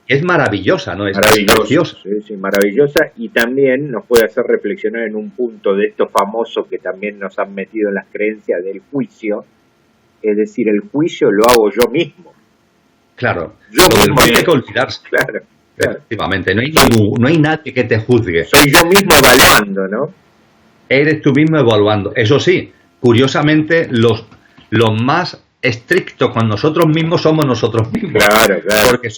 es maravillosa, ¿no? Es preciosa. Sí, maravillosa, y también nos puede hacer reflexionar en un punto de esto famoso que también nos han metido en las creencias del juicio, es decir, el juicio lo hago yo mismo. Claro, no hay que olvidarse. Claro. Efectivamente, no hay nadie que te juzgue. Soy yo mismo evaluando, ¿no? Eres tú mismo evaluando. Eso sí, curiosamente, los más estrictos con nosotros mismos somos nosotros mismos. Claro. Porque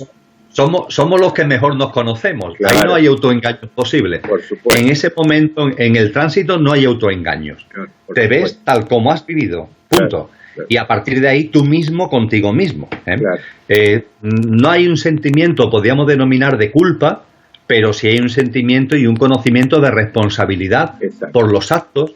somos los que mejor nos conocemos. Claro. Ahí no hay autoengaños posibles. Por supuesto. En ese momento, en el tránsito, no hay autoengaños. Te ves tal como has vivido. Punto. Claro. Y a partir de ahí tú mismo contigo mismo. No hay un sentimiento, podríamos denominar, de culpa, pero sí hay un sentimiento y un conocimiento de responsabilidad por los actos,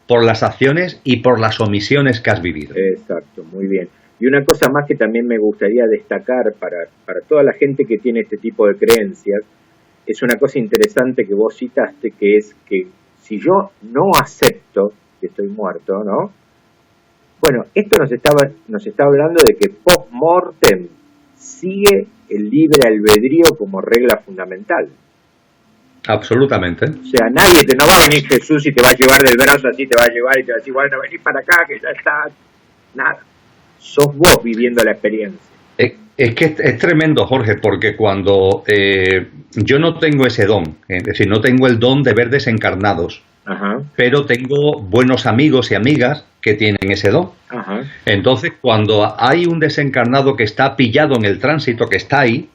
por las acciones y por las omisiones que has vivido. Exacto, muy bien. Y una cosa más que también me gustaría destacar para toda la gente que tiene este tipo de creencias, es una cosa interesante que vos citaste, que es que si yo no acepto que estoy muerto, ¿no? Bueno, esto nos está hablando de que post-mortem sigue el libre albedrío como regla fundamental. Absolutamente. O sea, no va a venir Jesús y te va a llevar del brazo así, te va a llevar y te va a decir, bueno, vení para acá, que ya está. Nada. Sos vos viviendo la experiencia. Es que es tremendo, Jorge, porque cuando yo no tengo ese don, es decir, no tengo el don de ver desencarnados, pero tengo buenos amigos y amigas que tienen ese don. Entonces, cuando hay un desencarnado que está pillado en el tránsito, que está ahí,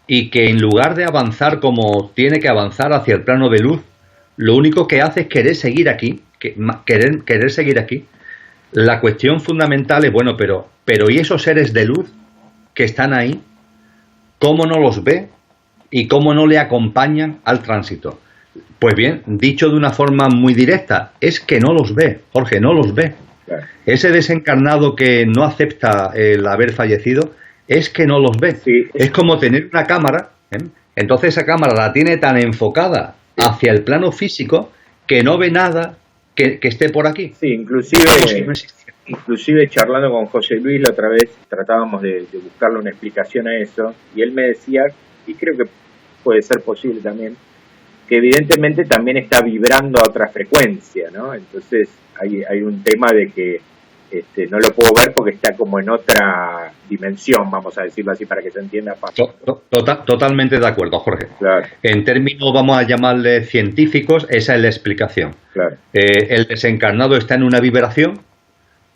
y que en lugar de avanzar como tiene que avanzar hacia el plano de luz, lo único que hace es querer seguir aquí, querer seguir aquí. La cuestión fundamental es, bueno, pero ¿y esos seres de luz que están ahí? ¿Cómo no los ve? ¿Y cómo no le acompañan al tránsito? Pues bien, dicho de una forma muy directa, es que no los ve, Jorge, no los ve. Claro. Ese desencarnado que no acepta el haber fallecido es que no los ve. Sí. Es como tener una cámara, entonces esa cámara la tiene tan enfocada hacia el plano físico que no ve nada que esté por aquí. Sí, inclusive charlando con José Luis la otra vez tratábamos de buscarle una explicación a eso, y él me decía, y creo que puede ser posible también, que evidentemente también está vibrando a otra frecuencia, ¿no? Entonces hay un tema de que no lo puedo ver porque está como en otra dimensión, vamos a decirlo así para que se entienda fácil. Totalmente de acuerdo, Jorge. Claro. En términos, vamos a llamarle científicos, esa es la explicación. Claro. El desencarnado está en una vibración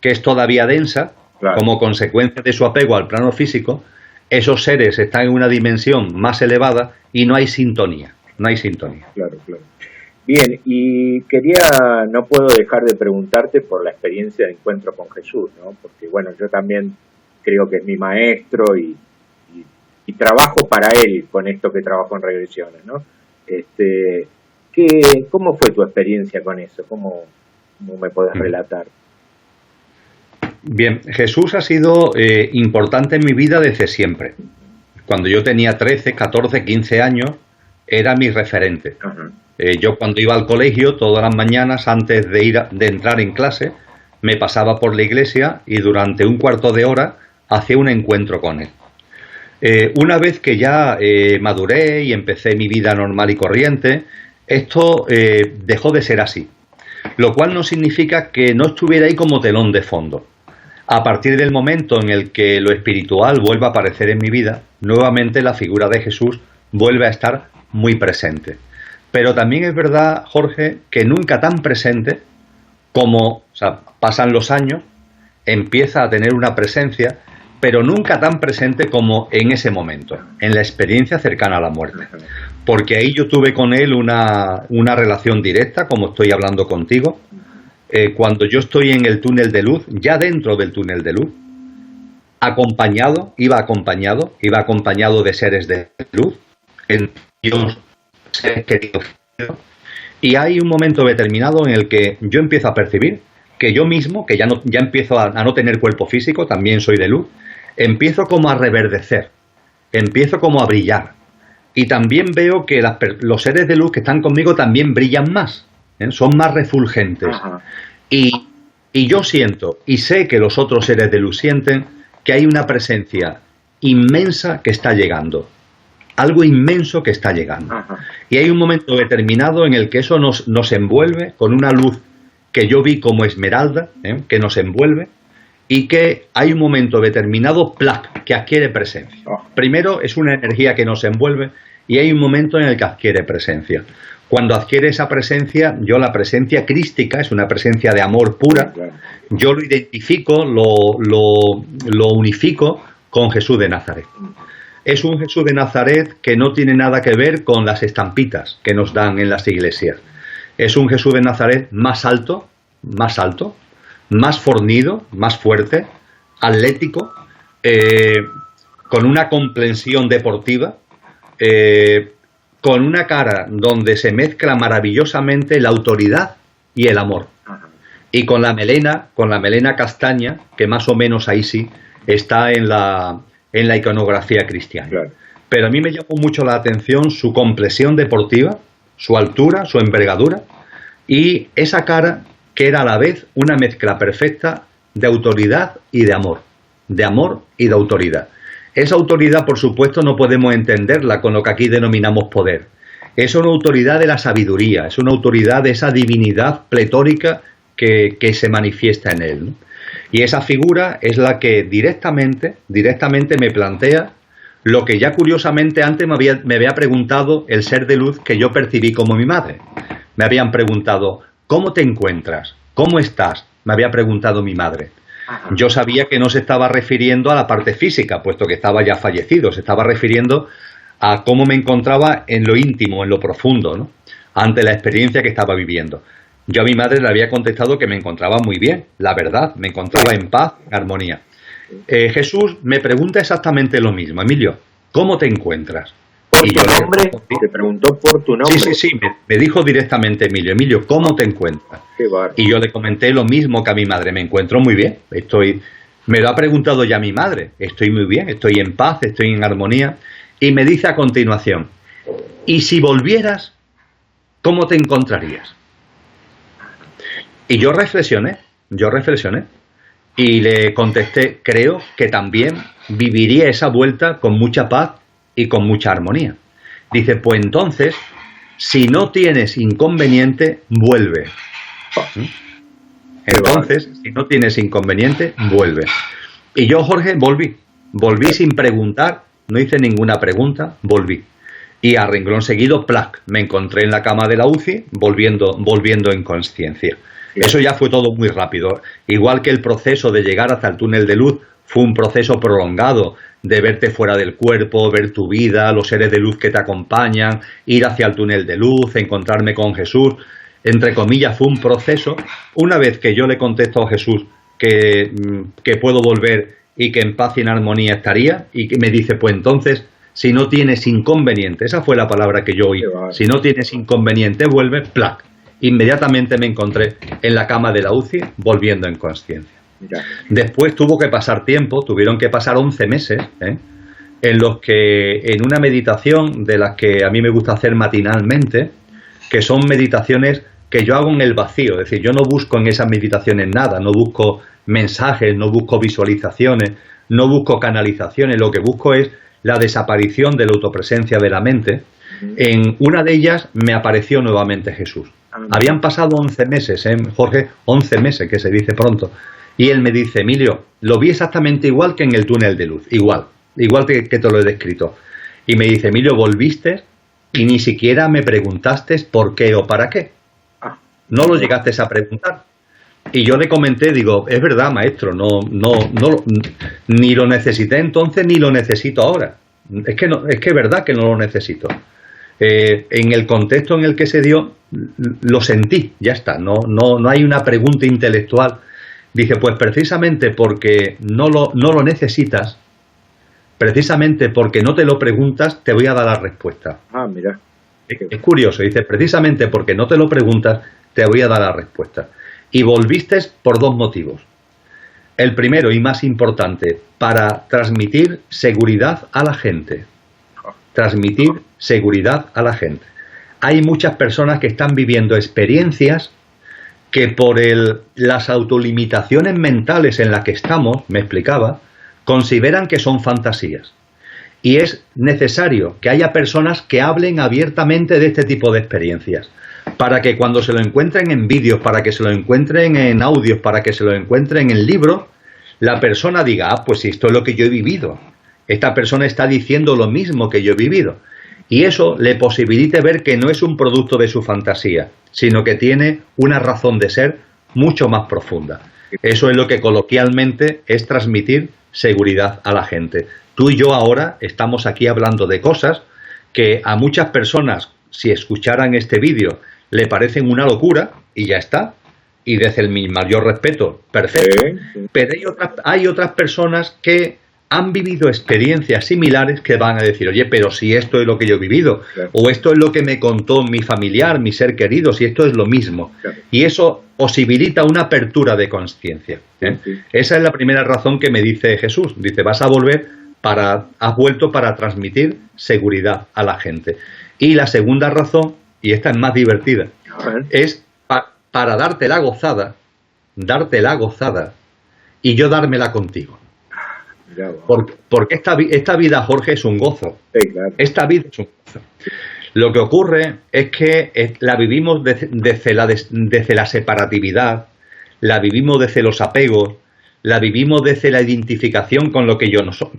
que es todavía densa, claro, como consecuencia de su apego al plano físico. Esos seres están en una dimensión más elevada y no hay sintonía. No hay sintonía. Claro, claro. Bien, y no puedo dejar de preguntarte por la experiencia de encuentro con Jesús, ¿no? Porque, bueno, yo también creo que es mi maestro y trabajo para él con esto que trabajo en regresiones, ¿no? ¿Cómo fue tu experiencia con eso? ¿Cómo me podés relatar? Bien, Jesús ha sido importante en mi vida desde siempre. Cuando yo tenía 13, 14, 15 años, era mi referente. Uh-huh. Yo cuando iba al colegio, todas las mañanas, antes de entrar en clase, me pasaba por la iglesia y durante un cuarto de hora hacía un encuentro con él. Una vez que ya maduré y empecé mi vida normal y corriente, esto dejó de ser así. Lo cual no significa que no estuviera ahí como telón de fondo. A partir del momento en el que lo espiritual vuelva a aparecer en mi vida, nuevamente la figura de Jesús vuelve a estar muy presente. Pero también es verdad, Jorge, que nunca tan presente como, pasan los años, empieza a tener una presencia, pero nunca tan presente como en ese momento, en la experiencia cercana a la muerte. Porque ahí yo tuve con él una relación directa, como estoy hablando contigo. Cuando yo estoy en el túnel de luz, ya dentro del túnel de luz, iba acompañado de seres de luz, en Dios, seres queridos. Y hay un momento determinado en el que yo empiezo a percibir que yo mismo, que ya empiezo a no tener cuerpo físico, también soy de luz, empiezo como a reverdecer, empiezo como a brillar. Y también veo que los seres de luz que están conmigo también brillan más, son más refulgentes. Y yo siento, y sé que los otros seres de luz sienten, que hay una presencia inmensa que está llegando. Algo inmenso que está llegando. Y hay un momento determinado en el que eso nos envuelve con una luz que yo vi como esmeralda, que nos envuelve, y que hay un momento determinado, que adquiere presencia. Primero es una energía que nos envuelve y hay un momento en el que adquiere presencia. Cuando adquiere esa presencia, yo la presencia crística, es una presencia de amor pura, yo lo identifico, lo unifico con Jesús de Nazaret. Es un Jesús de Nazaret que no tiene nada que ver con las estampitas que nos dan en las iglesias. Es un Jesús de Nazaret más alto, más fornido, más fuerte, atlético, con una complexión deportiva, con una cara donde se mezcla maravillosamente la autoridad y el amor. Y con la melena castaña, que más o menos ahí sí está en la iconografía cristiana. Claro. Pero a mí me llamó mucho la atención su complexión deportiva, su altura, su envergadura y esa cara que era a la vez una mezcla perfecta de autoridad y de amor y de autoridad. Esa autoridad, por supuesto, no podemos entenderla con lo que aquí denominamos poder. Es una autoridad de la sabiduría, es una autoridad de esa divinidad pletórica que se manifiesta en él, ¿no? Y esa figura es la que directamente me plantea lo que ya curiosamente antes me había preguntado el ser de luz que yo percibí como mi madre. Me habían preguntado, ¿cómo te encuentras? ¿Cómo estás? Me había preguntado mi madre. Yo sabía que no se estaba refiriendo a la parte física, puesto que estaba ya fallecido, se estaba refiriendo a cómo me encontraba en lo íntimo, en lo profundo, ¿no? Ante la experiencia que estaba viviendo. Yo a mi madre le había contestado que me encontraba muy bien, la verdad, me encontraba en paz, en armonía. Jesús me pregunta exactamente lo mismo. Emilio, ¿cómo te encuentras? por Y tu yo nombre? ¿Te preguntó por tu nombre? Sí, me dijo directamente Emilio, ¿cómo te encuentras? Qué bárbaro. Y yo le comenté lo mismo que a mi madre, me encuentro muy bien, me lo ha preguntado ya mi madre, estoy muy bien, estoy en paz, estoy en armonía, y me dice a continuación, ¿y si volvieras, cómo te encontrarías? Y yo reflexioné, y le contesté, creo que también viviría esa vuelta con mucha paz y con mucha armonía. Dice, pues entonces, si no tienes inconveniente, vuelve. Entonces, si no tienes inconveniente, vuelve. Y yo, Jorge, volví sin preguntar, no hice ninguna pregunta, volví. Y a renglón seguido, ¡plac!, me encontré en la cama de la UCI, volviendo en consciencia. Eso ya fue todo muy rápido. Igual que el proceso de llegar hasta el túnel de luz fue un proceso prolongado, de verte fuera del cuerpo, ver tu vida, los seres de luz que te acompañan, ir hacia el túnel de luz, encontrarme con Jesús. Entre comillas, fue un proceso. Una vez que yo le contesto a Jesús que puedo volver y que en paz y en armonía estaría, y que me dice, pues entonces, si no tienes inconveniente, esa fue la palabra que yo oí, si no tienes inconveniente, vuelve, ¡plac! Inmediatamente me encontré en la cama de la UCI, volviendo en consciencia. Después tuvieron que pasar 11 meses, en los que en una meditación de las que a mí me gusta hacer matinalmente, que son meditaciones que yo hago en el vacío, es decir, yo no busco en esas meditaciones nada, no busco mensajes, no busco visualizaciones, no busco canalizaciones, lo que busco es la desaparición de la autopresencia de la mente. En una de ellas me apareció nuevamente Jesús. Habían pasado 11 meses, Jorge, 11 meses, que se dice pronto. Y él me dice, Emilio, lo vi exactamente igual que en el túnel de luz, igual que te lo he descrito. Y me dice, Emilio, volviste y ni siquiera me preguntaste por qué o para qué. No lo llegaste a preguntar. Y yo le comenté, digo, es verdad, maestro, ni lo necesité entonces ni lo necesito ahora. Es que es verdad que no lo necesito. En el contexto en el que se dio, lo sentí, ya está, no hay una pregunta intelectual. Dice, pues precisamente porque no lo necesitas, precisamente porque no te lo preguntas, te voy a dar la respuesta. Mira. Es curioso, dice, precisamente porque no te lo preguntas, te voy a dar la respuesta. Y volviste por 2 motivos. El primero y más importante, para transmitir seguridad a la gente. Transmitir seguridad a la gente. Hay muchas personas que están viviendo experiencias que por las autolimitaciones mentales en las que estamos, me explicaba, consideran que son fantasías. Y es necesario que haya personas que hablen abiertamente de este tipo de experiencias, para que cuando se lo encuentren en vídeos, para que se lo encuentren en audios, para que se lo encuentren en libros, la persona diga, pues si esto es lo que yo he vivido, esta persona está diciendo lo mismo que yo he vivido. Y eso le posibilite ver que no es un producto de su fantasía, sino que tiene una razón de ser mucho más profunda. Eso es lo que coloquialmente es transmitir seguridad a la gente. Tú y yo ahora estamos aquí hablando de cosas que a muchas personas, si escucharan este vídeo, le parecen una locura y ya está. Y desde mi mayor respeto, perfecto. Pero hay otras personas que han vivido experiencias similares que van a decir, oye, pero si esto es lo que yo he vivido, o esto es lo que me contó mi familiar, mi ser querido, si esto es lo mismo. Y eso posibilita una apertura de conciencia. Esa es la primera razón que me dice Jesús. Dice, has vuelto para transmitir seguridad a la gente. Y la segunda razón, y esta es más divertida, es para darte la gozada, y yo dármela contigo. Porque esta vida, Jorge, es un gozo. Sí, claro. Esta vida es un gozo. Lo que ocurre es que la vivimos desde la separatividad, la vivimos desde los apegos, la vivimos desde la identificación con lo que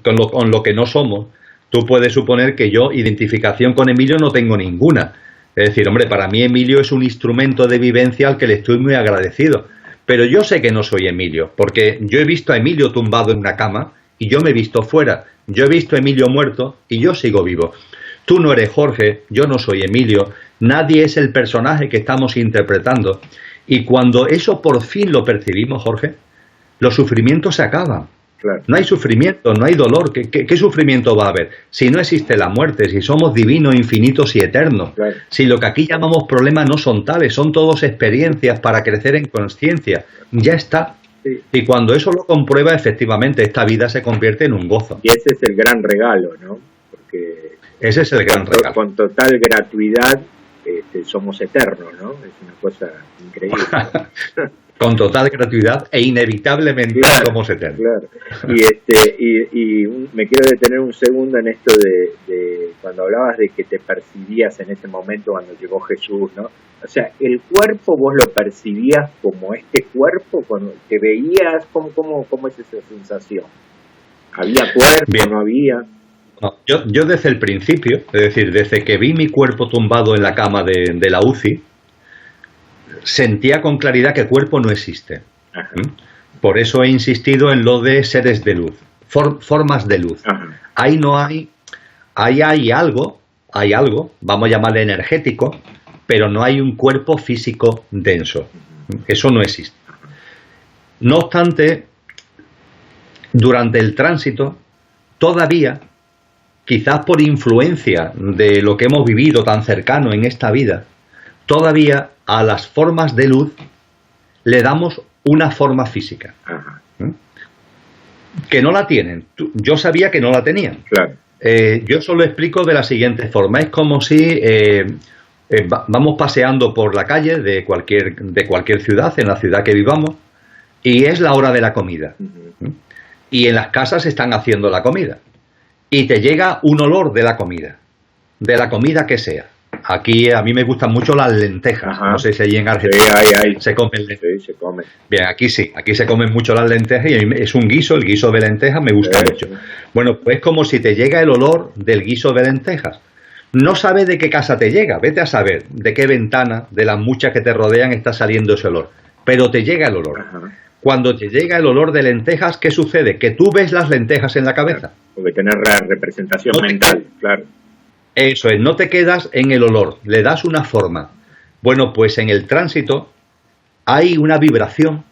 con lo que no somos. Tú puedes suponer que yo identificación con Emilio no tengo ninguna. Es decir, hombre, para mí Emilio es un instrumento de vivencia al que le estoy muy agradecido. Pero yo sé que no soy Emilio, porque yo he visto a Emilio tumbado en una cama y yo me he visto fuera. Yo he visto a Emilio muerto y yo sigo vivo. Tú no eres Jorge, yo no soy Emilio, nadie es el personaje que estamos interpretando. Y cuando eso por fin lo percibimos, Jorge, los sufrimientos se acaban. Claro. No hay sufrimiento, no hay dolor. ¿Qué sufrimiento va a haber? Si no existe la muerte, si somos divinos, infinitos y eternos. Claro. Si lo que aquí llamamos problemas no son tales, son todos experiencias para crecer en conciencia. Ya está. Sí. Y cuando eso lo comprueba, efectivamente, esta vida se convierte en un gozo. Y ese es el gran regalo, ¿no? Porque ese es el gran regalo. Con total gratuidad somos eternos, ¿no? Es una cosa increíble. Con total gratuidad e inevitablemente somos eternos. Claro. Y me quiero detener un segundo en esto de cuando hablabas de que te percibías en ese momento cuando llegó Jesús, ¿no? O sea, el cuerpo vos lo percibías como este cuerpo, cuando te veías, ¿cómo es esa sensación? ¿Había cuerpo? Bien. ¿No había? No, yo desde el principio, es decir, desde que vi mi cuerpo tumbado en la cama de la UCI, sentía con claridad que cuerpo no existe. Ajá. Por eso he insistido en lo de seres de luz, formas de luz. Ajá. Ahí no hay, ahí hay algo, vamos a llamarle energético, pero no hay un cuerpo físico denso. Eso no existe. No obstante, durante el tránsito, todavía, quizás por influencia de lo que hemos vivido tan cercano en esta vida, todavía a las formas de luz le damos una forma física. Ajá. Que no la tienen. Yo sabía que no la tenían. Claro. Yo solo explico de la siguiente forma. Es como si vamos paseando por la calle de cualquier ciudad, en la ciudad que vivamos, y es la hora de la comida. Uh-huh. Y en las casas están haciendo la comida. Y te llega un olor de la comida que sea. Aquí a mí me gustan mucho las lentejas. Ajá. No sé si allí en Argentina se comen lentejas. Sí, se comen. Bien, aquí sí, aquí se comen mucho las lentejas y a mí es un guiso, el guiso de lentejas me gusta mucho. Bueno, pues es como si te llega el olor del guiso de lentejas. No sabes de qué casa te llega, vete a saber de qué ventana de las muchas que te rodean está saliendo ese olor, pero te llega el olor. Ajá. Cuando te llega el olor de lentejas, ¿qué sucede? Que tú ves las lentejas en la cabeza. Claro, porque tenés la representación No mental, claro. Eso es, no te quedas en el olor, le das una forma. Bueno, pues en el tránsito hay una vibración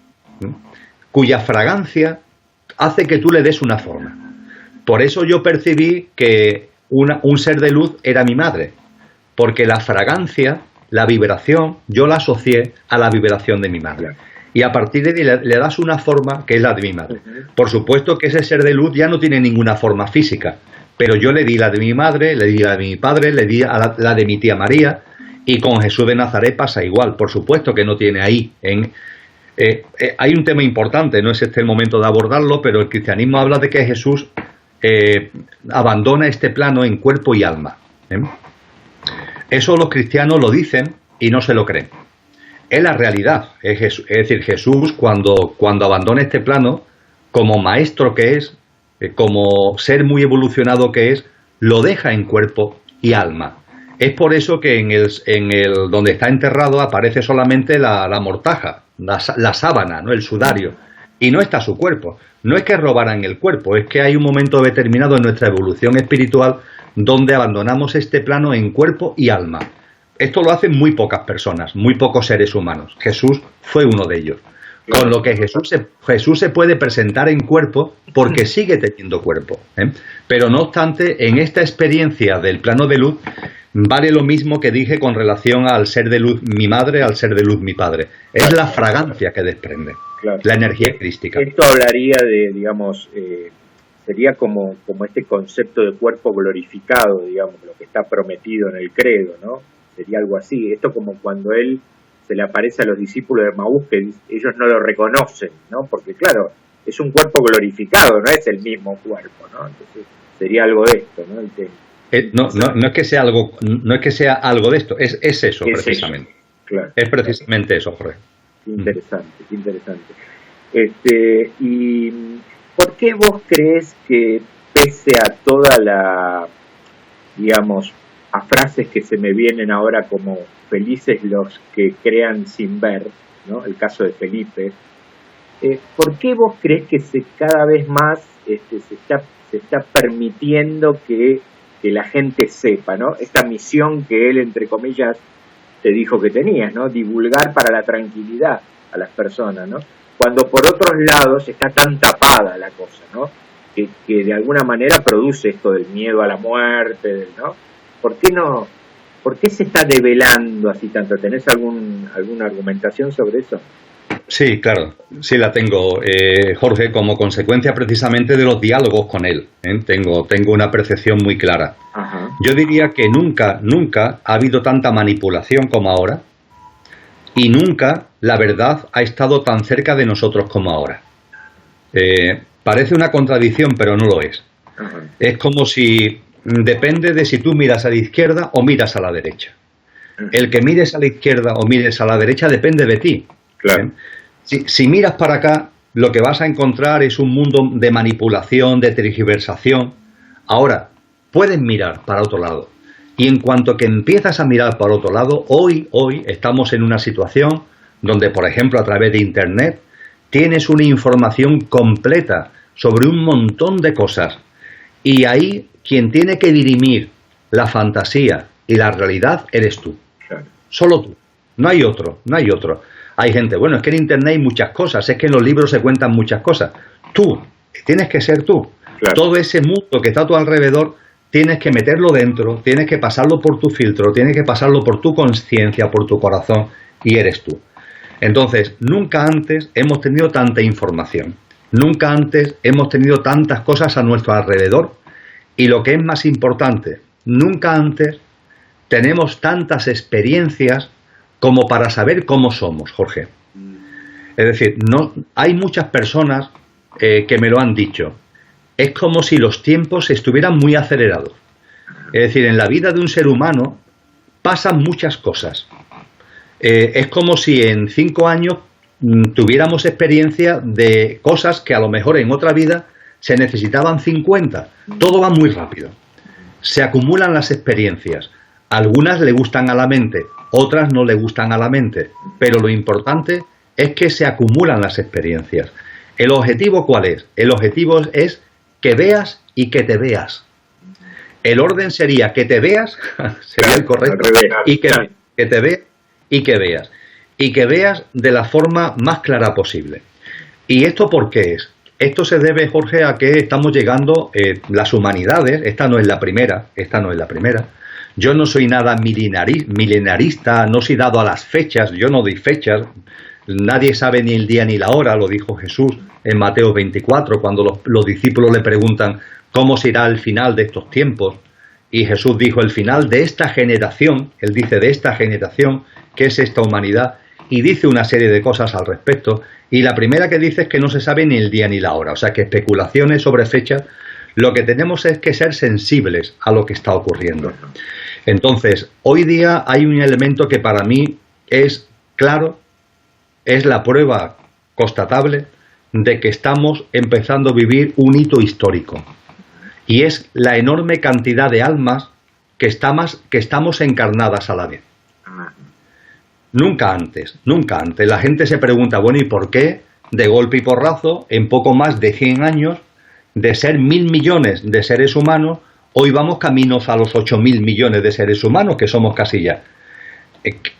cuya fragancia hace que tú le des una forma. Por eso yo percibí que un ser de luz era mi madre, porque la fragancia, la vibración, yo la asocié a la vibración de mi madre. Claro. Y a partir de ahí le das una forma que es la de mi madre. Uh-huh. Por supuesto que ese ser de luz ya no tiene ninguna forma física, pero yo le di la de mi madre, le di la de mi padre, le di a la de mi tía María, y con Jesús de Nazaret pasa igual. Por supuesto que no tiene ahí. Hay un tema importante, no es este el momento de abordarlo, pero el cristianismo habla de que Jesús abandona este plano en cuerpo y alma. Eso los cristianos lo dicen y no se lo creen. Es la realidad. Es decir, Jesús cuando abandona este plano, como maestro que es, como ser muy evolucionado que es, lo deja en cuerpo y alma. Es por eso que en el donde está enterrado aparece solamente la mortaja, la sábana, ¿no? El sudario, y no está su cuerpo. No es que robaran el cuerpo, es que hay un momento determinado en nuestra evolución espiritual donde abandonamos este plano en cuerpo y alma. Esto lo hacen muy pocas personas, muy pocos seres humanos. Jesús fue uno de ellos. Con lo que Jesús se puede presentar en cuerpo porque sigue teniendo cuerpo. Pero no obstante, en esta experiencia del plano de luz, vale lo mismo que dije con relación al ser de luz mi madre, al ser de luz mi padre. Es la fragancia que desprende, claro. La energía crística. Esto hablaría de, digamos, sería como este concepto de cuerpo glorificado, digamos, lo que está prometido en el credo, ¿no? Sería algo así. Esto como cuando él se le aparece a los discípulos de Maús, que ellos no lo reconocen, ¿no? Porque claro, es un cuerpo glorificado, no es el mismo cuerpo, ¿no? Entonces sería algo de esto, ¿no? No es que sea algo de esto, es eso precisamente. Eso, claro. Es precisamente eso, Jorge. Qué interesante, qué interesante. ¿Y por qué vos crees que pese a toda la, digamos, a frases que se me vienen ahora como felices los que crean sin ver, ¿no? El caso de Felipe, ¿por qué vos crees que cada vez más se está permitiendo que la gente sepa, ¿no? Esta misión que él, entre comillas, te dijo que tenías, ¿no? Divulgar para la tranquilidad a las personas, ¿no? cuando por otros lados está tan tapada la cosa, ¿no? Que de alguna manera produce esto del miedo a la muerte, ¿no? ¿Por qué se está develando así tanto? ¿Tenés alguna argumentación sobre eso? Sí, claro, sí la tengo, Jorge, como consecuencia precisamente de los diálogos con él. Tengo una percepción muy clara. Ajá. Yo diría que nunca ha habido tanta manipulación como ahora, y nunca la verdad ha estado tan cerca de nosotros como ahora. Parece una contradicción, pero no lo es. Ajá. Es como si depende de si tú miras a la izquierda o miras a la derecha. El que mires a la izquierda o mires a la derecha depende de ti. Claro. Si miras para acá, lo que vas a encontrar es un mundo de manipulación, de tergiversación. Ahora, puedes mirar para otro lado. Y en cuanto que empiezas a mirar para otro lado, hoy estamos en una situación donde, por ejemplo, a través de Internet, tienes una información completa sobre un montón de cosas. Y ahí, quien tiene que dirimir la fantasía y la realidad, eres tú. Claro. Solo tú. No hay otro. Hay gente, bueno, es que en Internet hay muchas cosas, es que en los libros se cuentan muchas cosas. Tú, tienes que ser tú. Claro. Todo ese mundo que está a tu alrededor, tienes que meterlo dentro, tienes que pasarlo por tu filtro, tienes que pasarlo por tu conciencia, por tu corazón, y eres tú. Entonces, nunca antes hemos tenido tanta información, nunca antes hemos tenido tantas cosas a nuestro alrededor, y lo que es más importante, nunca antes tenemos tantas experiencias como para saber cómo somos, Jorge. Es decir, hay muchas personas que me lo han dicho. Es como si los tiempos estuvieran muy acelerados. Es decir, en la vida de un ser humano pasan muchas cosas. Es como si en 5 años tuviéramos experiencia de cosas que a lo mejor en otra vida se necesitaban 50. Todo va muy rápido. Se acumulan las experiencias. Algunas le gustan a la mente, otras no le gustan a la mente. Pero lo importante es que se acumulan las experiencias. ¿El objetivo cuál es? El objetivo es que veas y que te veas. El orden sería que te veas, sería el correcto, y que te veas y que veas. Y que veas de la forma más clara posible. ¿Y esto por qué es? Esto se debe, Jorge, a que estamos llegando, las humanidades, esta no es la primera. Yo no soy nada milenarista, no soy dado a las fechas, yo no doy fechas. Nadie sabe ni el día ni la hora, lo dijo Jesús en Mateo 24, cuando los discípulos le preguntan cómo será el final de estos tiempos. Y Jesús dijo, el final de esta generación, él dice de esta generación, que es esta humanidad, y dice una serie de cosas al respecto. Y la primera que dice es que no se sabe ni el día ni la hora, o sea que especulaciones sobre fechas. Lo que tenemos es que ser sensibles a lo que está ocurriendo. Entonces, hoy día hay un elemento que para mí es claro, es la prueba constatable de que estamos empezando a vivir un hito histórico. Y es la enorme cantidad de almas que estamos encarnadas a la vez. Nunca antes. La gente se pregunta, bueno, ¿y por qué de golpe y porrazo, en poco más de 100 años, de ser 1.000 millones de seres humanos, hoy vamos caminos a los 8.000 millones de seres humanos, que somos casi ya?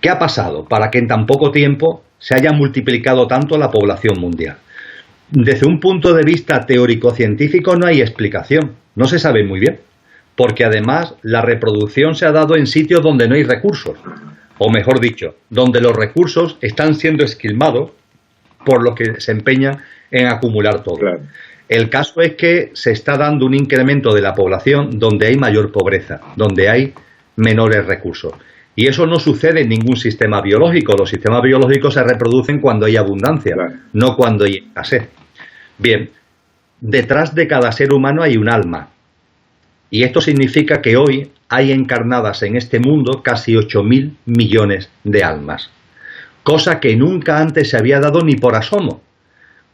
¿Qué ha pasado para que en tan poco tiempo se haya multiplicado tanto la población mundial? Desde un punto de vista teórico-científico no hay explicación, no se sabe muy bien, porque además la reproducción se ha dado en sitios donde no hay recursos, o mejor dicho, donde los recursos están siendo esquilmados por lo que se empeñan en acumular todo. Claro. El caso es que se está dando un incremento de la población donde hay mayor pobreza, donde hay menores recursos. Y eso no sucede en ningún sistema biológico. Los sistemas biológicos se reproducen cuando hay abundancia, claro, no cuando hay escasez. Bien, detrás de cada ser humano hay un alma. Y esto significa que hoy hay encarnadas en este mundo casi 8.000 millones de almas. Cosa que nunca antes se había dado ni por asomo.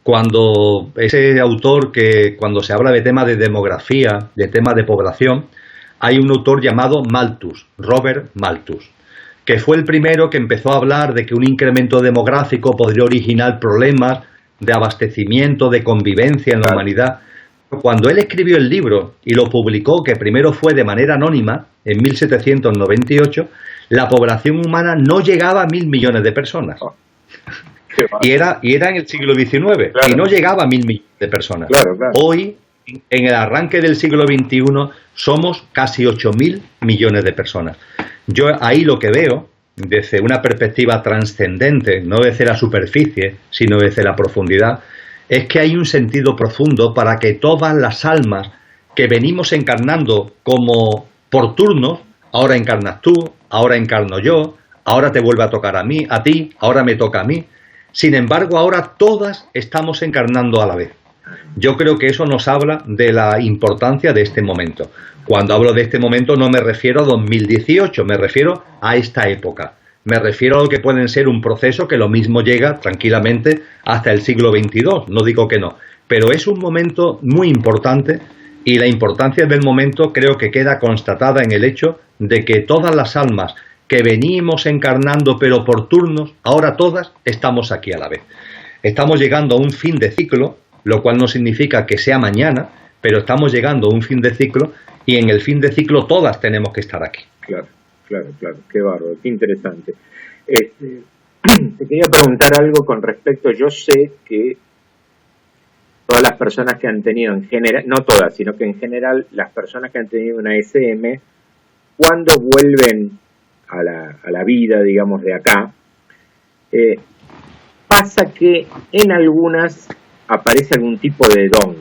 Cuando ese autor que cuando se habla de tema de demografía, de tema de población, hay un autor llamado Malthus, Robert Malthus, que fue el primero que empezó a hablar de que un incremento demográfico podría originar problemas de abastecimiento, de convivencia en la humanidad. Cuando él escribió el libro y lo publicó, que primero fue de manera anónima, en 1798, la población humana no llegaba a 1.000 millones de personas. Y era en el siglo XIX, claro, y no llegaba a 1.000 millones de personas. Claro, claro. Hoy, en el arranque del siglo XXI, somos casi 8.000 millones de personas. Yo ahí lo que veo, desde una perspectiva trascendente, no desde la superficie, sino desde la profundidad, es que hay un sentido profundo para que todas las almas que venimos encarnando como por turnos, ahora encarnas tú, ahora encarno yo, ahora te vuelve a tocar a mí, a ti, ahora me toca a mí. Sin embargo, ahora todas estamos encarnando a la vez. Yo creo que eso nos habla de la importancia de este momento. Cuando hablo de este momento no me refiero a 2018, me refiero a esta época. Me refiero a lo que pueden ser un proceso que lo mismo llega tranquilamente hasta el siglo XXII, no digo que no. Pero es un momento muy importante y la importancia del momento creo que queda constatada en el hecho de que todas las almas que venimos encarnando pero por turnos, ahora todas estamos aquí a la vez. Estamos llegando a un fin de ciclo, lo cual no significa que sea mañana, pero estamos llegando a un fin de ciclo y en el fin de ciclo todas tenemos que estar aquí. Claro, qué bárbaro, qué interesante. Te quería preguntar algo con respecto, yo sé que todas las personas que han tenido en general, no todas, sino que en general las personas que han tenido una SM, cuando vuelven a la vida, digamos, de acá, pasa que en algunas aparece algún tipo de don,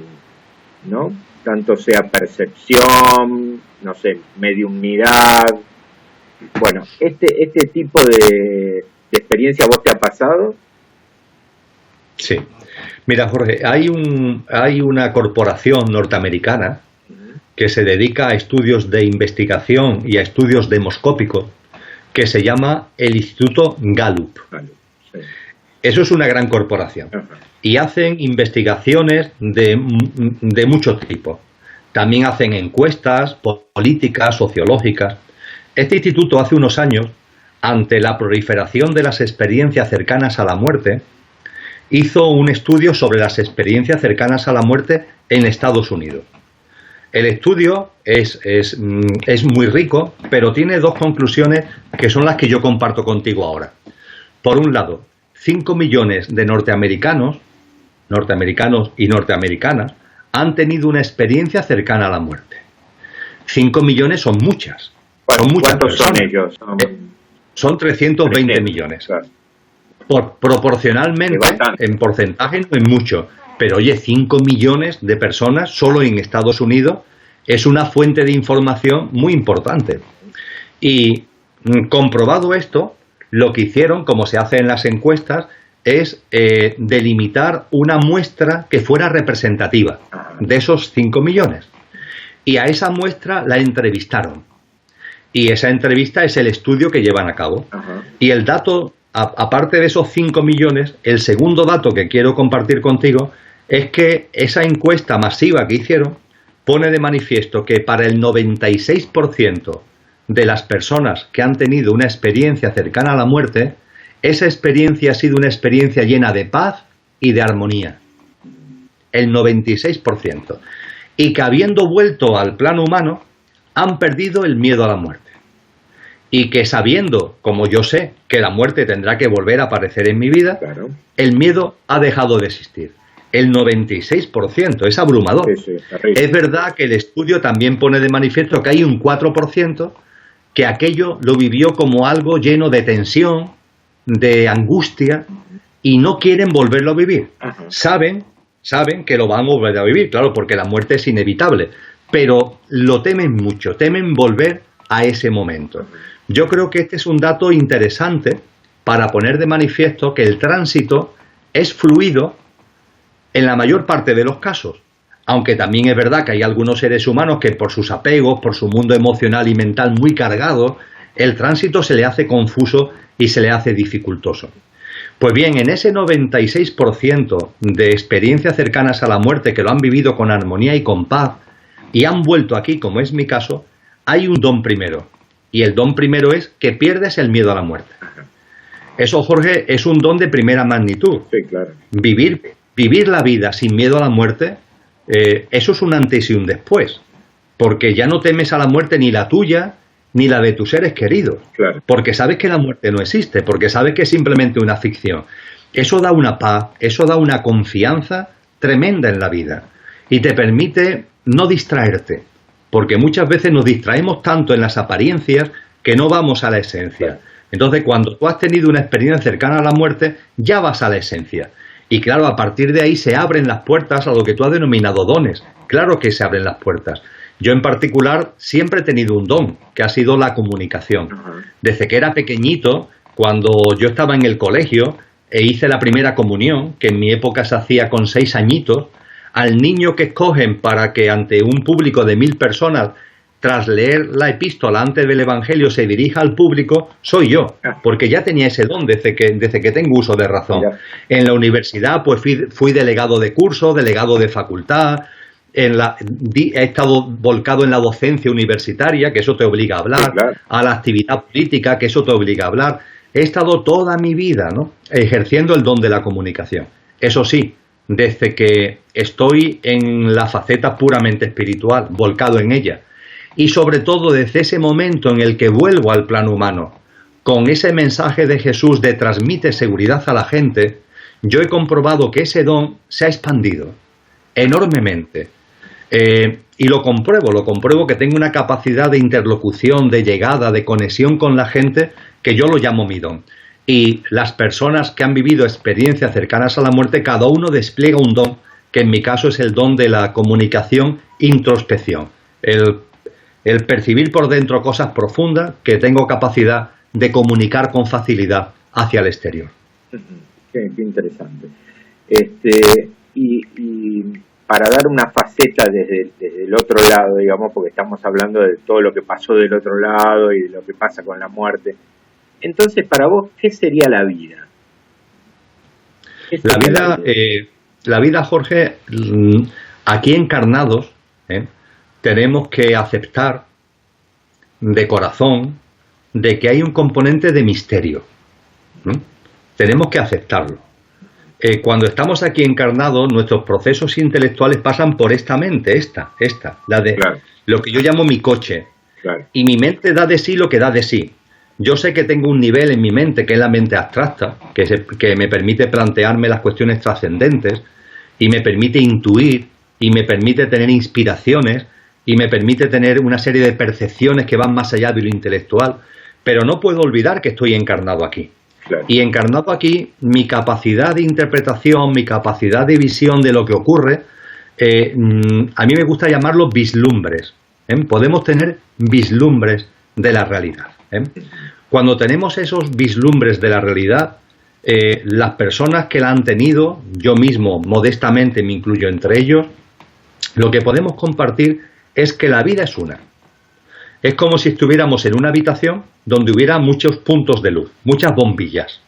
¿no? Tanto sea percepción, no sé, mediumnidad. Bueno, este tipo de experiencia, ¿vos te ha pasado? Sí. Mira, Jorge, hay una corporación norteamericana que se dedica a estudios de investigación y a estudios demoscópicos que se llama el Instituto Gallup. Sí. Eso es una gran corporación. Ajá. Y hacen investigaciones de mucho tipo. También hacen encuestas políticas, sociológicas. Este instituto hace unos años, ante la proliferación de las experiencias cercanas a la muerte, hizo un estudio sobre las experiencias cercanas a la muerte en Estados Unidos. El estudio es muy rico, pero tiene dos conclusiones que son las que yo comparto contigo ahora. Por un lado, 5 millones de norteamericanos y norteamericanas han tenido una experiencia cercana a la muerte. 5 millones son muchas. ¿Cuántos son ellos? Son 320 millones. Claro. Proporcionalmente, en porcentaje no es mucho, pero oye, 5 millones de personas solo en Estados Unidos es una fuente de información muy importante. Y comprobado esto, lo que hicieron, como se hace en las encuestas, es delimitar una muestra que fuera representativa de esos 5 millones. Y a esa muestra la entrevistaron. Y esa entrevista es el estudio que llevan a cabo. Ajá. Y el dato, aparte de esos 5 millones, el segundo dato que quiero compartir contigo es que esa encuesta masiva que hicieron pone de manifiesto que para el 96% de las personas que han tenido una experiencia cercana a la muerte, esa experiencia ha sido una experiencia llena de paz y de armonía. El 96%. Y que habiendo vuelto al plano humano, han perdido el miedo a la muerte. Y que sabiendo, como yo sé, que la muerte tendrá que volver a aparecer en mi vida, claro, el miedo ha dejado de existir. El 96%, es abrumador. Sí, es verdad que el estudio también pone de manifiesto que hay un 4% que aquello lo vivió como algo lleno de tensión, de angustia, y no quieren volverlo a vivir. Ajá. Saben que lo van a volver a vivir, claro, porque la muerte es inevitable, pero lo temen mucho, temen volver a ese momento. Yo creo que este es un dato interesante para poner de manifiesto que el tránsito es fluido en la mayor parte de los casos, aunque también es verdad que hay algunos seres humanos que por sus apegos, por su mundo emocional y mental muy cargado, el tránsito se le hace confuso y se le hace dificultoso. Pues bien, en ese 96% de experiencias cercanas a la muerte que lo han vivido con armonía y con paz y han vuelto aquí, como es mi caso, hay un don primero. Y el don primero es que pierdes el miedo a la muerte. Eso, Jorge, es un don de primera magnitud. Sí, claro. Vivir la vida sin miedo a la muerte, eso es un antes y un después. Porque ya no temes a la muerte ni la tuya, ni la de tus seres queridos. Claro. Porque sabes que la muerte no existe, porque sabes que es simplemente una ficción. Eso da una paz, eso da una confianza tremenda en la vida y te permite no distraerte, porque muchas veces nos distraemos tanto en las apariencias que no vamos a la esencia. Entonces, cuando tú has tenido una experiencia cercana a la muerte, ya vas a la esencia. Y claro, a partir de ahí se abren las puertas a lo que tú has denominado dones. Claro que se abren las puertas. Yo en particular siempre he tenido un don, que ha sido la comunicación. Desde que era pequeñito, cuando yo estaba en el colegio e hice la primera comunión, que en mi época se hacía con 6 añitos, al niño que escogen para que ante un público de 1000 personas, tras leer la epístola antes del Evangelio, se dirija al público, soy yo, porque ya tenía ese don desde que tengo uso de razón. En la universidad pues fui delegado de curso, delegado de facultad, he estado volcado en la docencia universitaria, que eso te obliga a hablar, a la actividad política, que eso te obliga a hablar. He estado toda mi vida, ¿no?, ejerciendo el don de la comunicación. Eso sí, desde que estoy en la faceta puramente espiritual, volcado en ella, y sobre todo desde ese momento en el que vuelvo al plano humano, con ese mensaje de Jesús de transmite seguridad a la gente, yo he comprobado que ese don se ha expandido enormemente. Y lo compruebo que tengo una capacidad de interlocución, de llegada, de conexión con la gente, que yo lo llamo mi don. Y las personas que han vivido experiencias cercanas a la muerte, cada uno despliega un don, que en mi caso es el don de la comunicación, introspección. El percibir por dentro cosas profundas que tengo capacidad de comunicar con facilidad hacia el exterior. Qué interesante. Y para dar una faceta desde el otro lado, digamos, porque estamos hablando de todo lo que pasó del otro lado y de lo que pasa con la muerte. Entonces, para vos, ¿qué sería la vida? La vida, Jorge, aquí encarnados, tenemos que aceptar de corazón de que hay un componente de misterio. Tenemos que aceptarlo. Cuando estamos aquí encarnados, nuestros procesos intelectuales pasan por esta mente, la de lo que yo llamo mi coche. Y mi mente da de sí lo que da de sí. Yo sé que tengo un nivel en mi mente, que es la mente abstracta, que me permite plantearme las cuestiones trascendentes, y me permite intuir, y me permite tener inspiraciones, y me permite tener una serie de percepciones que van más allá de lo intelectual. Pero no puedo olvidar que estoy encarnado aquí. Y encarnado aquí, mi capacidad de interpretación, mi capacidad de visión de lo que ocurre, a mí me gusta llamarlo vislumbres. Podemos tener vislumbres de la realidad. Cuando tenemos esos vislumbres de la realidad, las personas que la han tenido, yo mismo modestamente me incluyo entre ellos, lo que podemos compartir es que la vida es una. Es como si estuviéramos en una habitación donde hubiera muchos puntos de luz, muchas bombillas.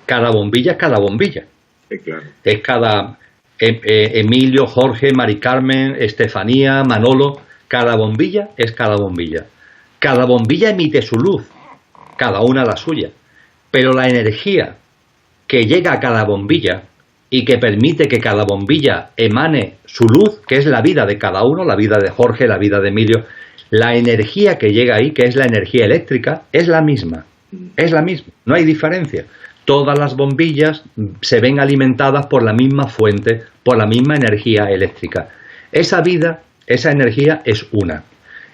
Cada bombilla es cada bombilla. Sí, claro. Es cada Emilio, Jorge, Mari Carmen, Estefanía, Manolo. Cada bombilla es cada bombilla. Cada bombilla emite su luz, cada una la suya. Pero la energía que llega a cada bombilla y que permite que cada bombilla emane su luz, que es la vida de cada uno, la vida de Jorge, la vida de Emilio, la energía que llega ahí, que es la energía eléctrica, es la misma. Es la misma, no hay diferencia. Todas las bombillas se ven alimentadas por la misma fuente, por la misma energía eléctrica. Esa vida, esa energía es una.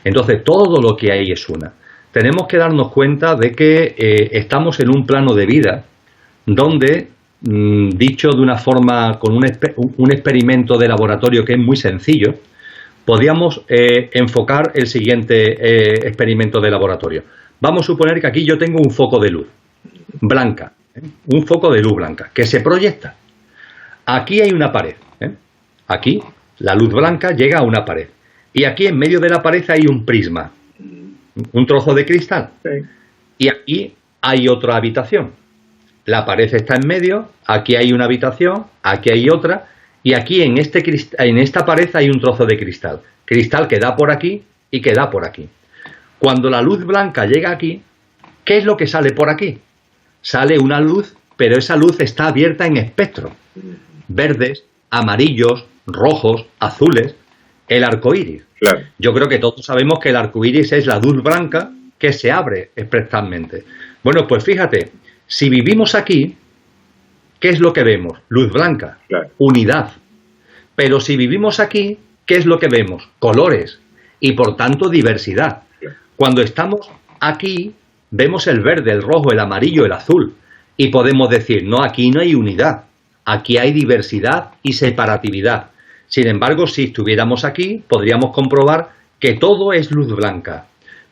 Entonces, todo lo que hay es una. Tenemos que darnos cuenta de que estamos en un plano de vida donde, dicho de una forma, con un experimento de laboratorio que es muy sencillo, podríamos enfocar el siguiente experimento de laboratorio. Vamos a suponer que aquí yo tengo un foco de luz blanca, un foco de luz blanca que se proyecta. Aquí hay una pared. Aquí la luz blanca llega a una pared. Y aquí en medio de la pared hay un prisma, un trozo de cristal. Y aquí hay otra habitación. La pared está en medio, aquí hay una habitación, aquí hay otra, y aquí en esta pared hay un trozo de cristal. Cristal que da por aquí y que da por aquí. Cuando la luz blanca llega aquí, ¿qué es lo que sale por aquí? Sale una luz, pero esa luz está abierta en espectro. Verdes, amarillos, rojos, azules. El arco iris. Claro. Yo creo que todos sabemos que el arco iris es la luz blanca que se abre espectralmente. Bueno, pues fíjate, si vivimos aquí, ¿qué es lo que vemos? Luz blanca, claro, unidad. Pero si vivimos aquí, ¿qué es lo que vemos? Colores y por tanto diversidad. claro. Cuando estamos aquí, vemos el verde, el rojo, el amarillo, el azul y podemos decir, no, aquí no hay unidad, aquí hay diversidad y separatividad. Sin embargo, si estuviéramos aquí, podríamos comprobar que todo es luz blanca.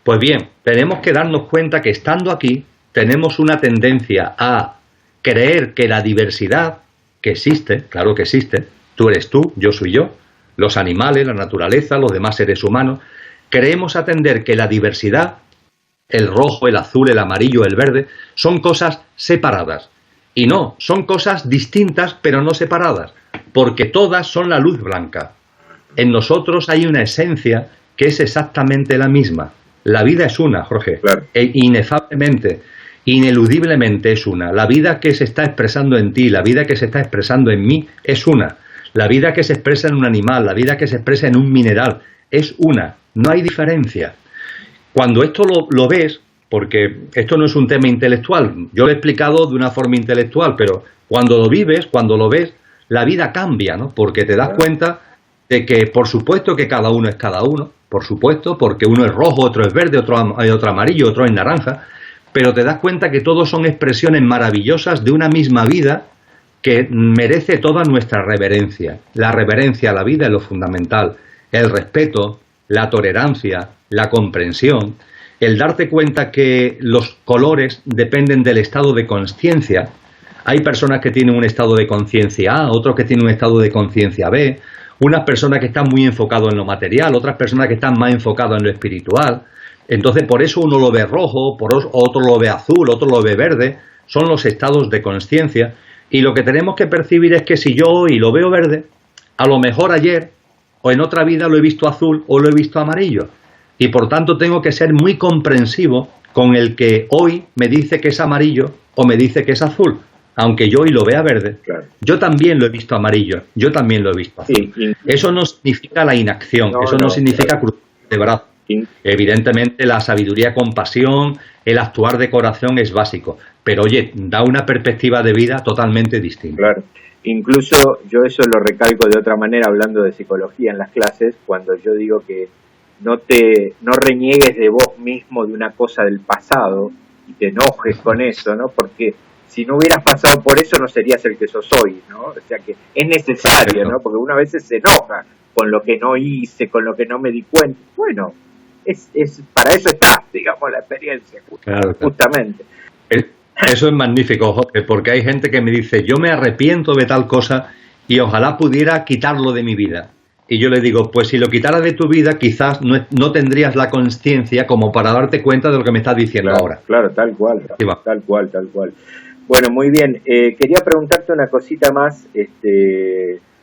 Pues bien, tenemos que darnos cuenta que estando aquí, tenemos una tendencia a creer que la diversidad, que existe, claro que existe, tú eres tú, yo soy yo, los animales, la naturaleza, los demás seres humanos, creemos atender que la diversidad, el rojo, el azul, el amarillo, el verde, son cosas separadas. Y no, son cosas distintas pero no separadas, porque todas son la luz blanca. En nosotros hay una esencia que es exactamente la misma. La vida es una, Jorge, Claro. Inefablemente, ineludiblemente es una. La vida que se está expresando en ti, la vida que se está expresando en mí es una. La vida que se expresa en un animal, la vida que se expresa en un mineral es una. No hay diferencia. Cuando esto lo ves, porque esto no es un tema intelectual, yo lo he explicado de una forma intelectual, pero cuando lo vives, cuando lo ves, la vida cambia, ¿no? Porque te das cuenta de que, por supuesto que cada uno es cada uno, por supuesto, porque uno es rojo, otro es verde, otro amarillo, otro es naranja, pero te das cuenta que todos son expresiones maravillosas de una misma vida que merece toda nuestra reverencia. La reverencia a la vida es lo fundamental, el respeto, la tolerancia, la comprensión, el darte cuenta que los colores dependen del estado de conciencia. Hay personas que tienen un estado de conciencia A, otros que tienen un estado de conciencia B, unas personas que están muy enfocadas en lo material, otras personas que están más enfocadas en lo espiritual. Entonces, por eso uno lo ve rojo, otro lo ve azul, otro lo ve verde. Son los estados de conciencia. Y lo que tenemos que percibir es que si yo hoy lo veo verde, a lo mejor ayer o en otra vida lo he visto azul o lo he visto amarillo. Y por tanto tengo que ser muy comprensivo con el que hoy me dice que es amarillo o me dice que es azul. Aunque yo hoy lo vea verde, Claro. yo también lo he visto amarillo, yo también lo he visto azul. Sí, Eso no significa la inacción, No, eso no, no significa claro. cruzar de brazos. in- Evidentemente la sabiduría con pasión, el actuar de corazón es básico, pero oye, da una perspectiva de vida totalmente distinta. Claro. Incluso yo eso lo recalco de otra manera hablando de psicología en las clases, cuando yo digo que no reniegues de vos mismo de una cosa del pasado y te enojes con eso, ¿no? Porque si no hubieras pasado por eso no serías el que sos hoy, ¿no? O sea que es necesario, ¿no? Porque una vez se enoja con lo que no hice, con lo que no me di cuenta. Bueno, es para eso está, digamos, la experiencia, Claro. justamente. Eso es magnífico, Jorge, porque hay gente que me dice, yo me arrepiento de tal cosa y ojalá pudiera quitarlo de mi vida. Y yo le digo, pues si lo quitaras de tu vida, quizás no tendrías la conciencia como para darte cuenta de lo que me estás diciendo Claro, ahora. claro, tal cual, Sí, va. tal cual, tal cual. Bueno, muy bien. Quería preguntarte una cosita más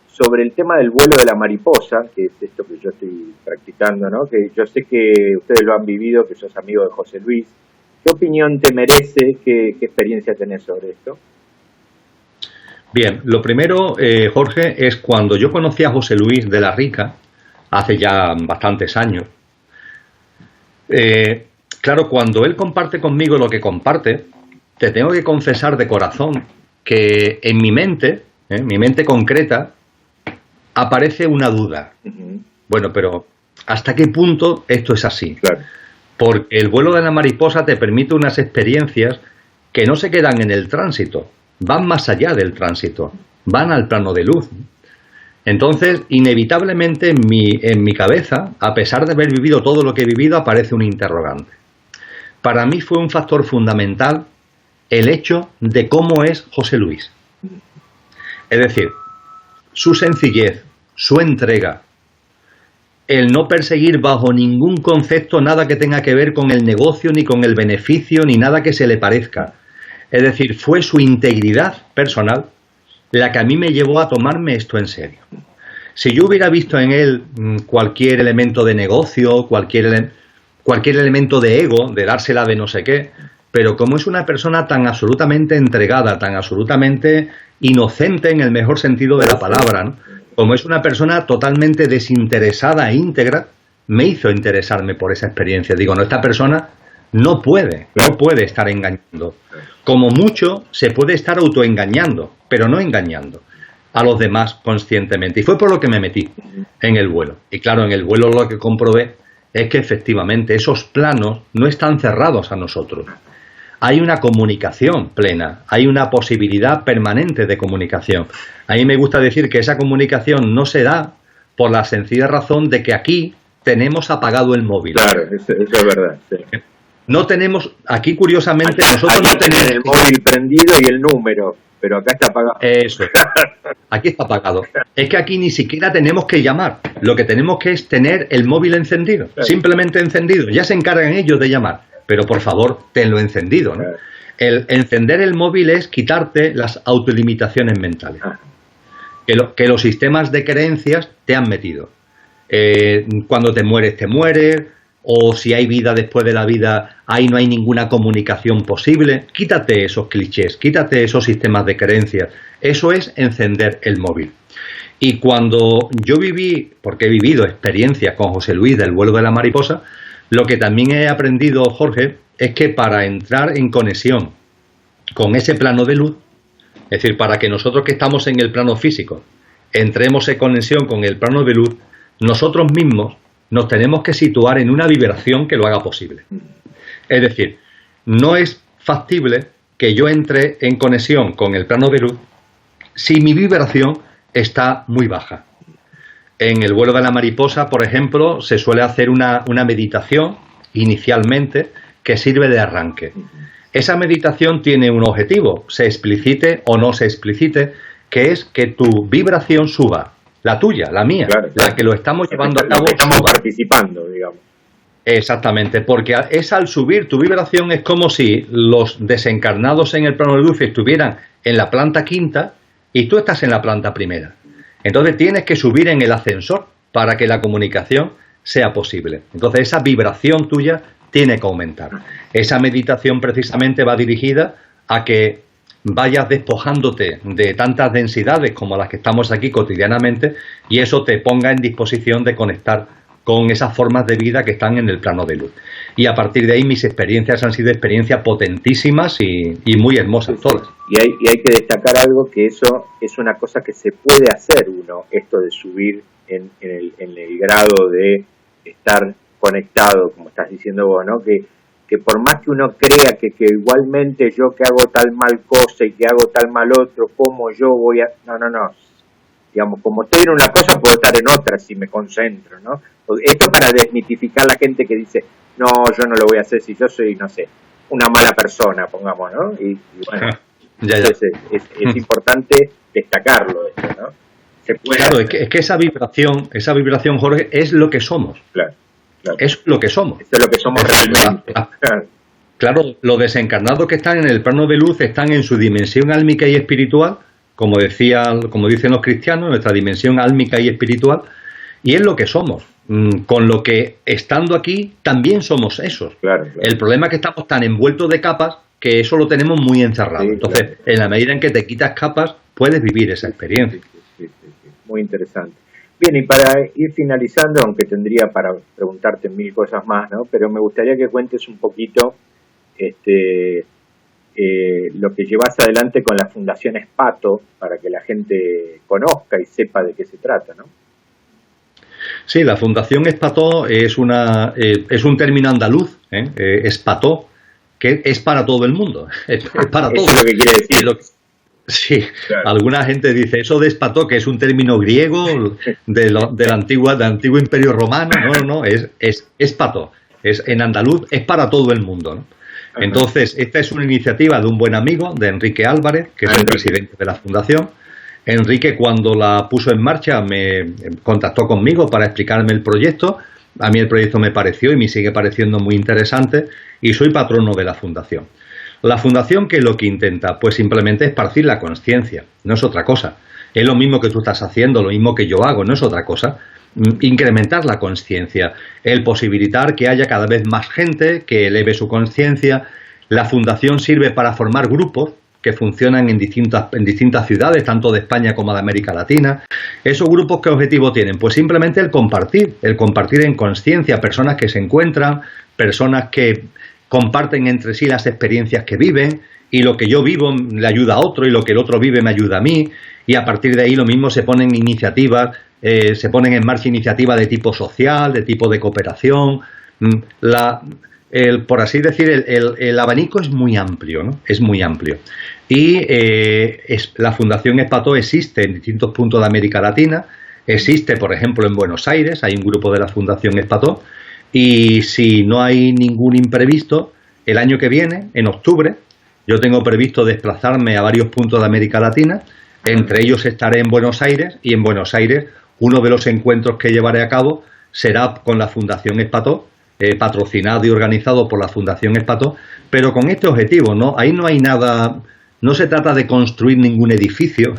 sobre el tema del vuelo de la mariposa, que es esto que yo estoy practicando, ¿no? Que yo sé que ustedes lo han vivido, que sos amigo de José Luis. ¿Qué opinión te merece? ¿Qué experiencia tenés sobre esto? Bien, lo primero, Jorge, es cuando yo conocí a José Luis de la Rica, hace ya bastantes años. Claro, cuando él comparte conmigo lo que comparte, te tengo que confesar de corazón que en mi mente concreta, aparece una duda. Uh-huh. Bueno, pero ¿hasta qué punto esto es así? Claro, Porque el vuelo de la mariposa te permite unas experiencias que no se quedan en el tránsito, van más allá del tránsito, van al plano de luz. Entonces, inevitablemente en mi cabeza, a pesar de haber vivido todo lo que he vivido, aparece un interrogante. Para mí fue un factor fundamental el hecho de cómo es José Luis. Es decir, su sencillez, su entrega, el no perseguir bajo ningún concepto nada que tenga que ver con el negocio, ni con el beneficio, ni nada que se le parezca. Es decir, fue su integridad personal la que a mí me llevó a tomarme esto en serio. Si yo hubiera visto en él cualquier elemento de negocio, cualquier elemento de ego, de dársela de no sé qué, pero como es una persona tan absolutamente entregada, tan absolutamente inocente en el mejor sentido de la palabra, ¿no? Como es una persona totalmente desinteresada e íntegra, me hizo interesarme por esa experiencia. Digo, no, esta persona no puede estar engañando. Como mucho se puede estar autoengañando, pero no engañando a los demás conscientemente. Y fue por lo que me metí en el vuelo. Y claro, en el vuelo lo que comprobé es que efectivamente esos planos no están cerrados a nosotros. Hay una comunicación plena, hay una posibilidad permanente de comunicación. A mí me gusta decir que esa comunicación no se da por la sencilla razón de que aquí tenemos apagado el móvil. Claro, eso es verdad. Sí. No tenemos, aquí curiosamente nosotros no tenemos el móvil prendido y el número, pero acá está apagado. Eso, aquí está apagado. Es que aquí ni siquiera tenemos que llamar, lo que tenemos que es tener el móvil encendido, claro. Simplemente encendido, ya se encargan ellos de llamar, pero por favor, tenlo encendido, ¿no? Claro. El encender el móvil es quitarte las autolimitaciones mentales, que los sistemas de creencias te han metido. Cuando te mueres, o si hay vida después de la vida, ahí no hay ninguna comunicación posible. Quítate esos clichés, quítate esos sistemas de creencias. Eso es encender el móvil. Y cuando yo viví, porque he vivido experiencias con José Luis del vuelo de la mariposa, lo que también he aprendido, Jorge, es que para entrar en conexión con ese plano de luz, es decir, para que nosotros que estamos en el plano físico entremos en conexión con el plano de luz, nosotros mismos nos tenemos que situar en una vibración que lo haga posible. Es decir, no es factible que yo entre en conexión con el plano de luz si mi vibración está muy baja. En el vuelo de la mariposa, por ejemplo, se suele hacer una meditación inicialmente que sirve de arranque. Esa meditación tiene un objetivo, se explicite o no se explicite, que es que tu vibración suba. La tuya, la mía, claro, la que lo estamos llevando a cabo. Estamos participando, digamos. Exactamente, porque es al subir tu vibración es como si los desencarnados en el plano de luz estuvieran en la planta quinta y tú estás en la planta primera. Entonces tienes que subir en el ascensor para que la comunicación sea posible. Entonces esa vibración tuya tiene que aumentar. Esa meditación precisamente va dirigida a que vayas despojándote de tantas densidades como las que estamos aquí cotidianamente y eso te ponga en disposición de conectar con esas formas de vida que están en el plano de luz. Y a partir de ahí mis experiencias han sido experiencias potentísimas y muy hermosas todas. Y hay que destacar algo, que eso es una cosa que se puede hacer uno, esto de subir en el grado de estar conectado, como estás diciendo vos, ¿no? Que por más que uno crea que igualmente yo que hago tal mal cosa y que hago tal mal otro, ¿cómo yo voy a...? No. Digamos, como estoy en una cosa, puedo estar en otra si me concentro, ¿no? Esto para desmitificar a la gente que dice, no, yo no lo voy a hacer si yo soy, no sé, una mala persona, pongamos, ¿no? Y bueno, entonces es importante destacarlo esto, ¿no? Se puede claro, es que esa vibración, Jorge, es lo que somos. Claro. Es lo que somos. Eso es lo que somos realmente. Claro, los desencarnados que están en el plano de luz están en su dimensión álmica y espiritual, como dicen los cristianos, nuestra dimensión álmica y espiritual, y es lo que somos. Con lo que, estando aquí, también somos esos. Claro. El problema es que estamos tan envueltos de capas que eso lo tenemos muy encerrado. Sí, entonces, claro, en la medida en que te quitas capas, puedes vivir esa experiencia. Sí. Muy interesante. Bien, y para ir finalizando, aunque tendría para preguntarte 1000 cosas más, ¿no? Pero me gustaría que cuentes un poquito lo que llevas adelante con la Fundación Espato, para que la gente conozca y sepa de qué se trata, ¿no? Sí, la Fundación Espato es un término andaluz, Espato, que es para todo el mundo, es para todo. Eso es lo que quiere decir. Sí, claro. Alguna gente dice eso de Espato, que es un término griego del antiguo Imperio Romano. No, es Espato, en andaluz, es para todo el mundo, ¿no? Ajá. Entonces, esta es una iniciativa de un buen amigo, de Enrique Álvarez, que es el presidente de la Fundación. Enrique, cuando la puso en marcha, me contactó conmigo para explicarme el proyecto. A mí el proyecto me pareció y me sigue pareciendo muy interesante y soy patrono de la Fundación. La Fundación, ¿qué es lo que intenta? Pues simplemente esparcir la conciencia, no es otra cosa. Es lo mismo que tú estás haciendo, lo mismo que yo hago, no es otra cosa. Incrementar la conciencia, el posibilitar que haya cada vez más gente que eleve su conciencia. La Fundación sirve para formar grupos que funcionan en distintas ciudades, tanto de España como de América Latina. ¿Esos grupos qué objetivo tienen? Pues simplemente el compartir en conciencia, personas que se encuentran, personas que comparten entre sí las experiencias que viven, y lo que yo vivo le ayuda a otro, y lo que el otro vive me ayuda a mí, y a partir de ahí lo mismo se ponen iniciativas, se ponen en marcha iniciativas de tipo social, de tipo de cooperación. Por así decir, el abanico es muy amplio, ¿no? Es muy amplio. Y la Fundación Espató existe en distintos puntos de América Latina, existe, por ejemplo, en Buenos Aires, hay un grupo de la Fundación Espató, y si no hay ningún imprevisto, el año que viene, en octubre, yo tengo previsto desplazarme a varios puntos de América Latina, entre ellos estaré en Buenos Aires, y en Buenos Aires uno de los encuentros que llevaré a cabo será con la Fundación Espató, patrocinado y organizado por la Fundación Espató, pero con este objetivo, ¿no? Ahí no hay nada, no se trata de construir ningún edificio,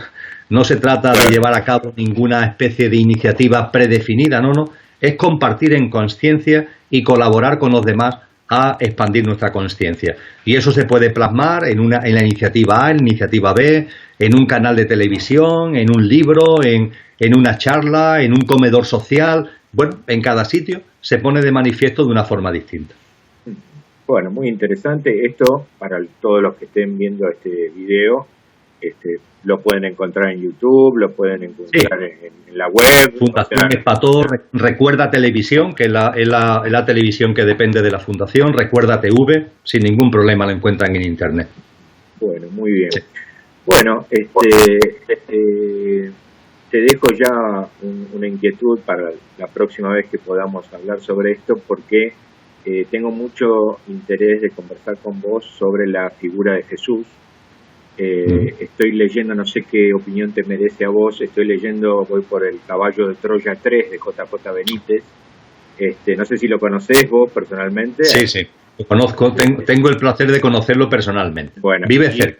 no se trata de llevar a cabo ninguna especie de iniciativa predefinida, no, es compartir en conciencia y colaborar con los demás a expandir nuestra conciencia. Y eso se puede plasmar en la iniciativa A, en la iniciativa B, en un canal de televisión, en un libro, en una charla, en un comedor social. Bueno, en cada sitio se pone de manifiesto de una forma distinta. Bueno, muy interesante. Esto, para todos los que estén viendo este video, lo pueden encontrar en YouTube, lo pueden encontrar en la web. Fundación Espató, Recuerda Televisión, que es la televisión que depende de la Fundación, Recuerda TV, sin ningún problema lo encuentran en Internet. Bueno, muy bien. Sí. Bueno, te dejo ya una inquietud para la próxima vez que podamos hablar sobre esto, porque tengo mucho interés de conversar con vos sobre la figura de Jesús. Estoy leyendo, no sé qué opinión te merece a vos, voy por El caballo de Troya 3 de JJ Benítez. No sé si lo conocés vos personalmente. Sí, lo conozco, tengo el placer de conocerlo personalmente. Bueno, vive cerca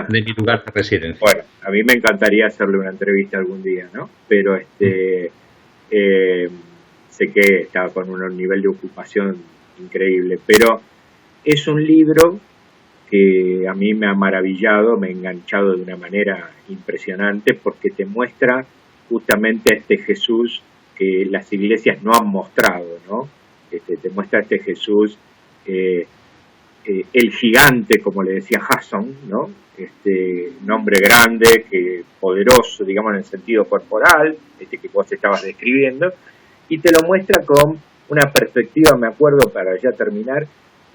de mi lugar de residencia. Bueno, a mí me encantaría hacerle una entrevista algún día, ¿no? Pero sé que está con un nivel de ocupación increíble, pero es un libro que a mí me ha maravillado, me ha enganchado de una manera impresionante, porque te muestra justamente a este Jesús que las iglesias no han mostrado, ¿no? Te muestra a este Jesús, el gigante, como le decía Jason, ¿no? Un hombre grande, poderoso, digamos, en el sentido corporal, que vos estabas describiendo, y te lo muestra con una perspectiva, me acuerdo, para ya terminar,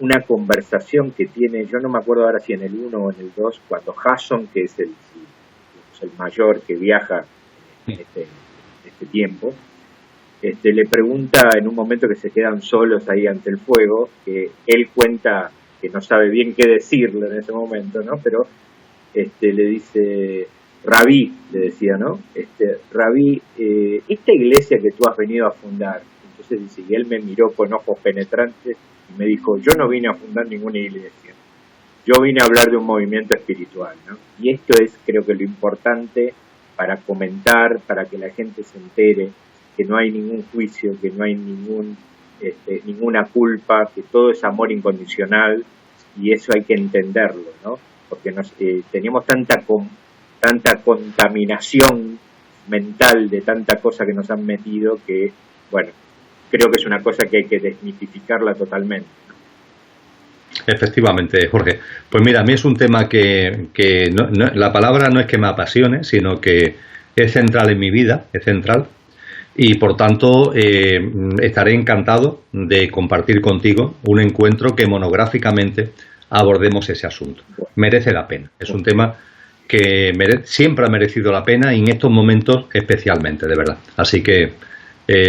una conversación que tiene, yo no me acuerdo ahora si en el 1 o en el 2, cuando Jason, que es el mayor que viaja en este tiempo, le pregunta en un momento que se quedan solos ahí ante el fuego, que él cuenta que no sabe bien qué decirle en ese momento, ¿no? Pero le dice, Rabí, le decía, ¿no? Rabí, esta iglesia que tú has venido a fundar, entonces dice, y él me miró con ojos penetrantes y me dijo, yo no vine a fundar ninguna iglesia, yo vine a hablar de un movimiento espiritual, ¿no? Y esto es, creo que lo importante para comentar, para que la gente se entere, que no hay ningún juicio, que no hay ninguna culpa, que todo es amor incondicional, y eso hay que entenderlo, ¿no? Porque teníamos tanta contaminación mental de tanta cosa que nos han metido que, bueno, creo que es una cosa que hay que desmitificarla totalmente. Efectivamente, Jorge. Pues mira, a mí es un tema que la palabra no es que me apasione, sino que es central en mi vida, es central. Y por tanto estaré encantado de compartir contigo un encuentro que monográficamente abordemos ese asunto. Merece la pena, es un tema que siempre ha merecido la pena y en estos momentos especialmente, de verdad. Así que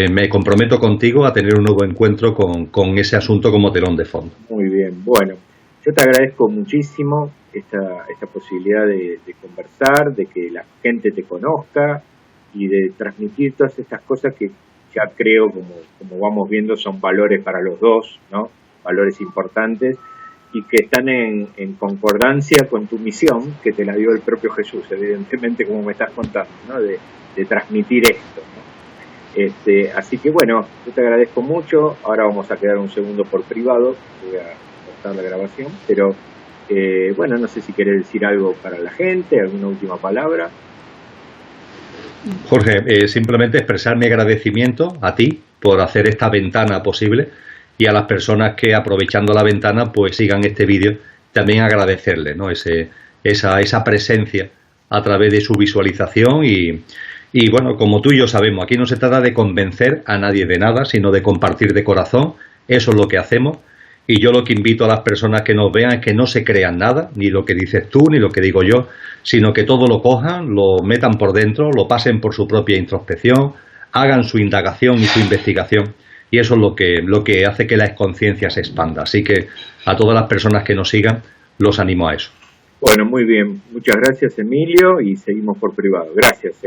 me comprometo contigo a tener un nuevo encuentro con ese asunto como telón de fondo. Muy bien, bueno, yo te agradezco muchísimo esta posibilidad de conversar, de que la gente te conozca y de transmitir todas estas cosas que ya creo, como vamos viendo, son valores para los dos, ¿no? Valores importantes y que están en concordancia con tu misión, que te la dio el propio Jesús, evidentemente, como me estás contando, ¿no? De transmitir esto, ¿no? Así que bueno, yo te agradezco mucho. Ahora vamos a quedar un segundo por privado, voy a cortar la grabación, pero bueno, no sé si querés decir algo para la gente, alguna última palabra. Jorge, simplemente expresar mi agradecimiento a ti por hacer esta ventana posible y a las personas que, aprovechando la ventana, pues sigan este vídeo, también agradecerles, ¿no? Esa presencia a través de su visualización y bueno, como tú y yo sabemos, aquí no se trata de convencer a nadie de nada, sino de compartir de corazón. Eso es lo que hacemos. Y yo lo que invito a las personas que nos vean es que no se crean nada, ni lo que dices tú, ni lo que digo yo, sino que todo lo cojan, lo metan por dentro, lo pasen por su propia introspección, hagan su indagación y su investigación. Y eso es lo que hace que la conciencia se expanda. Así que a todas las personas que nos sigan, los animo a eso. Bueno, muy bien. Muchas gracias, Emilio, y seguimos por privado. Gracias.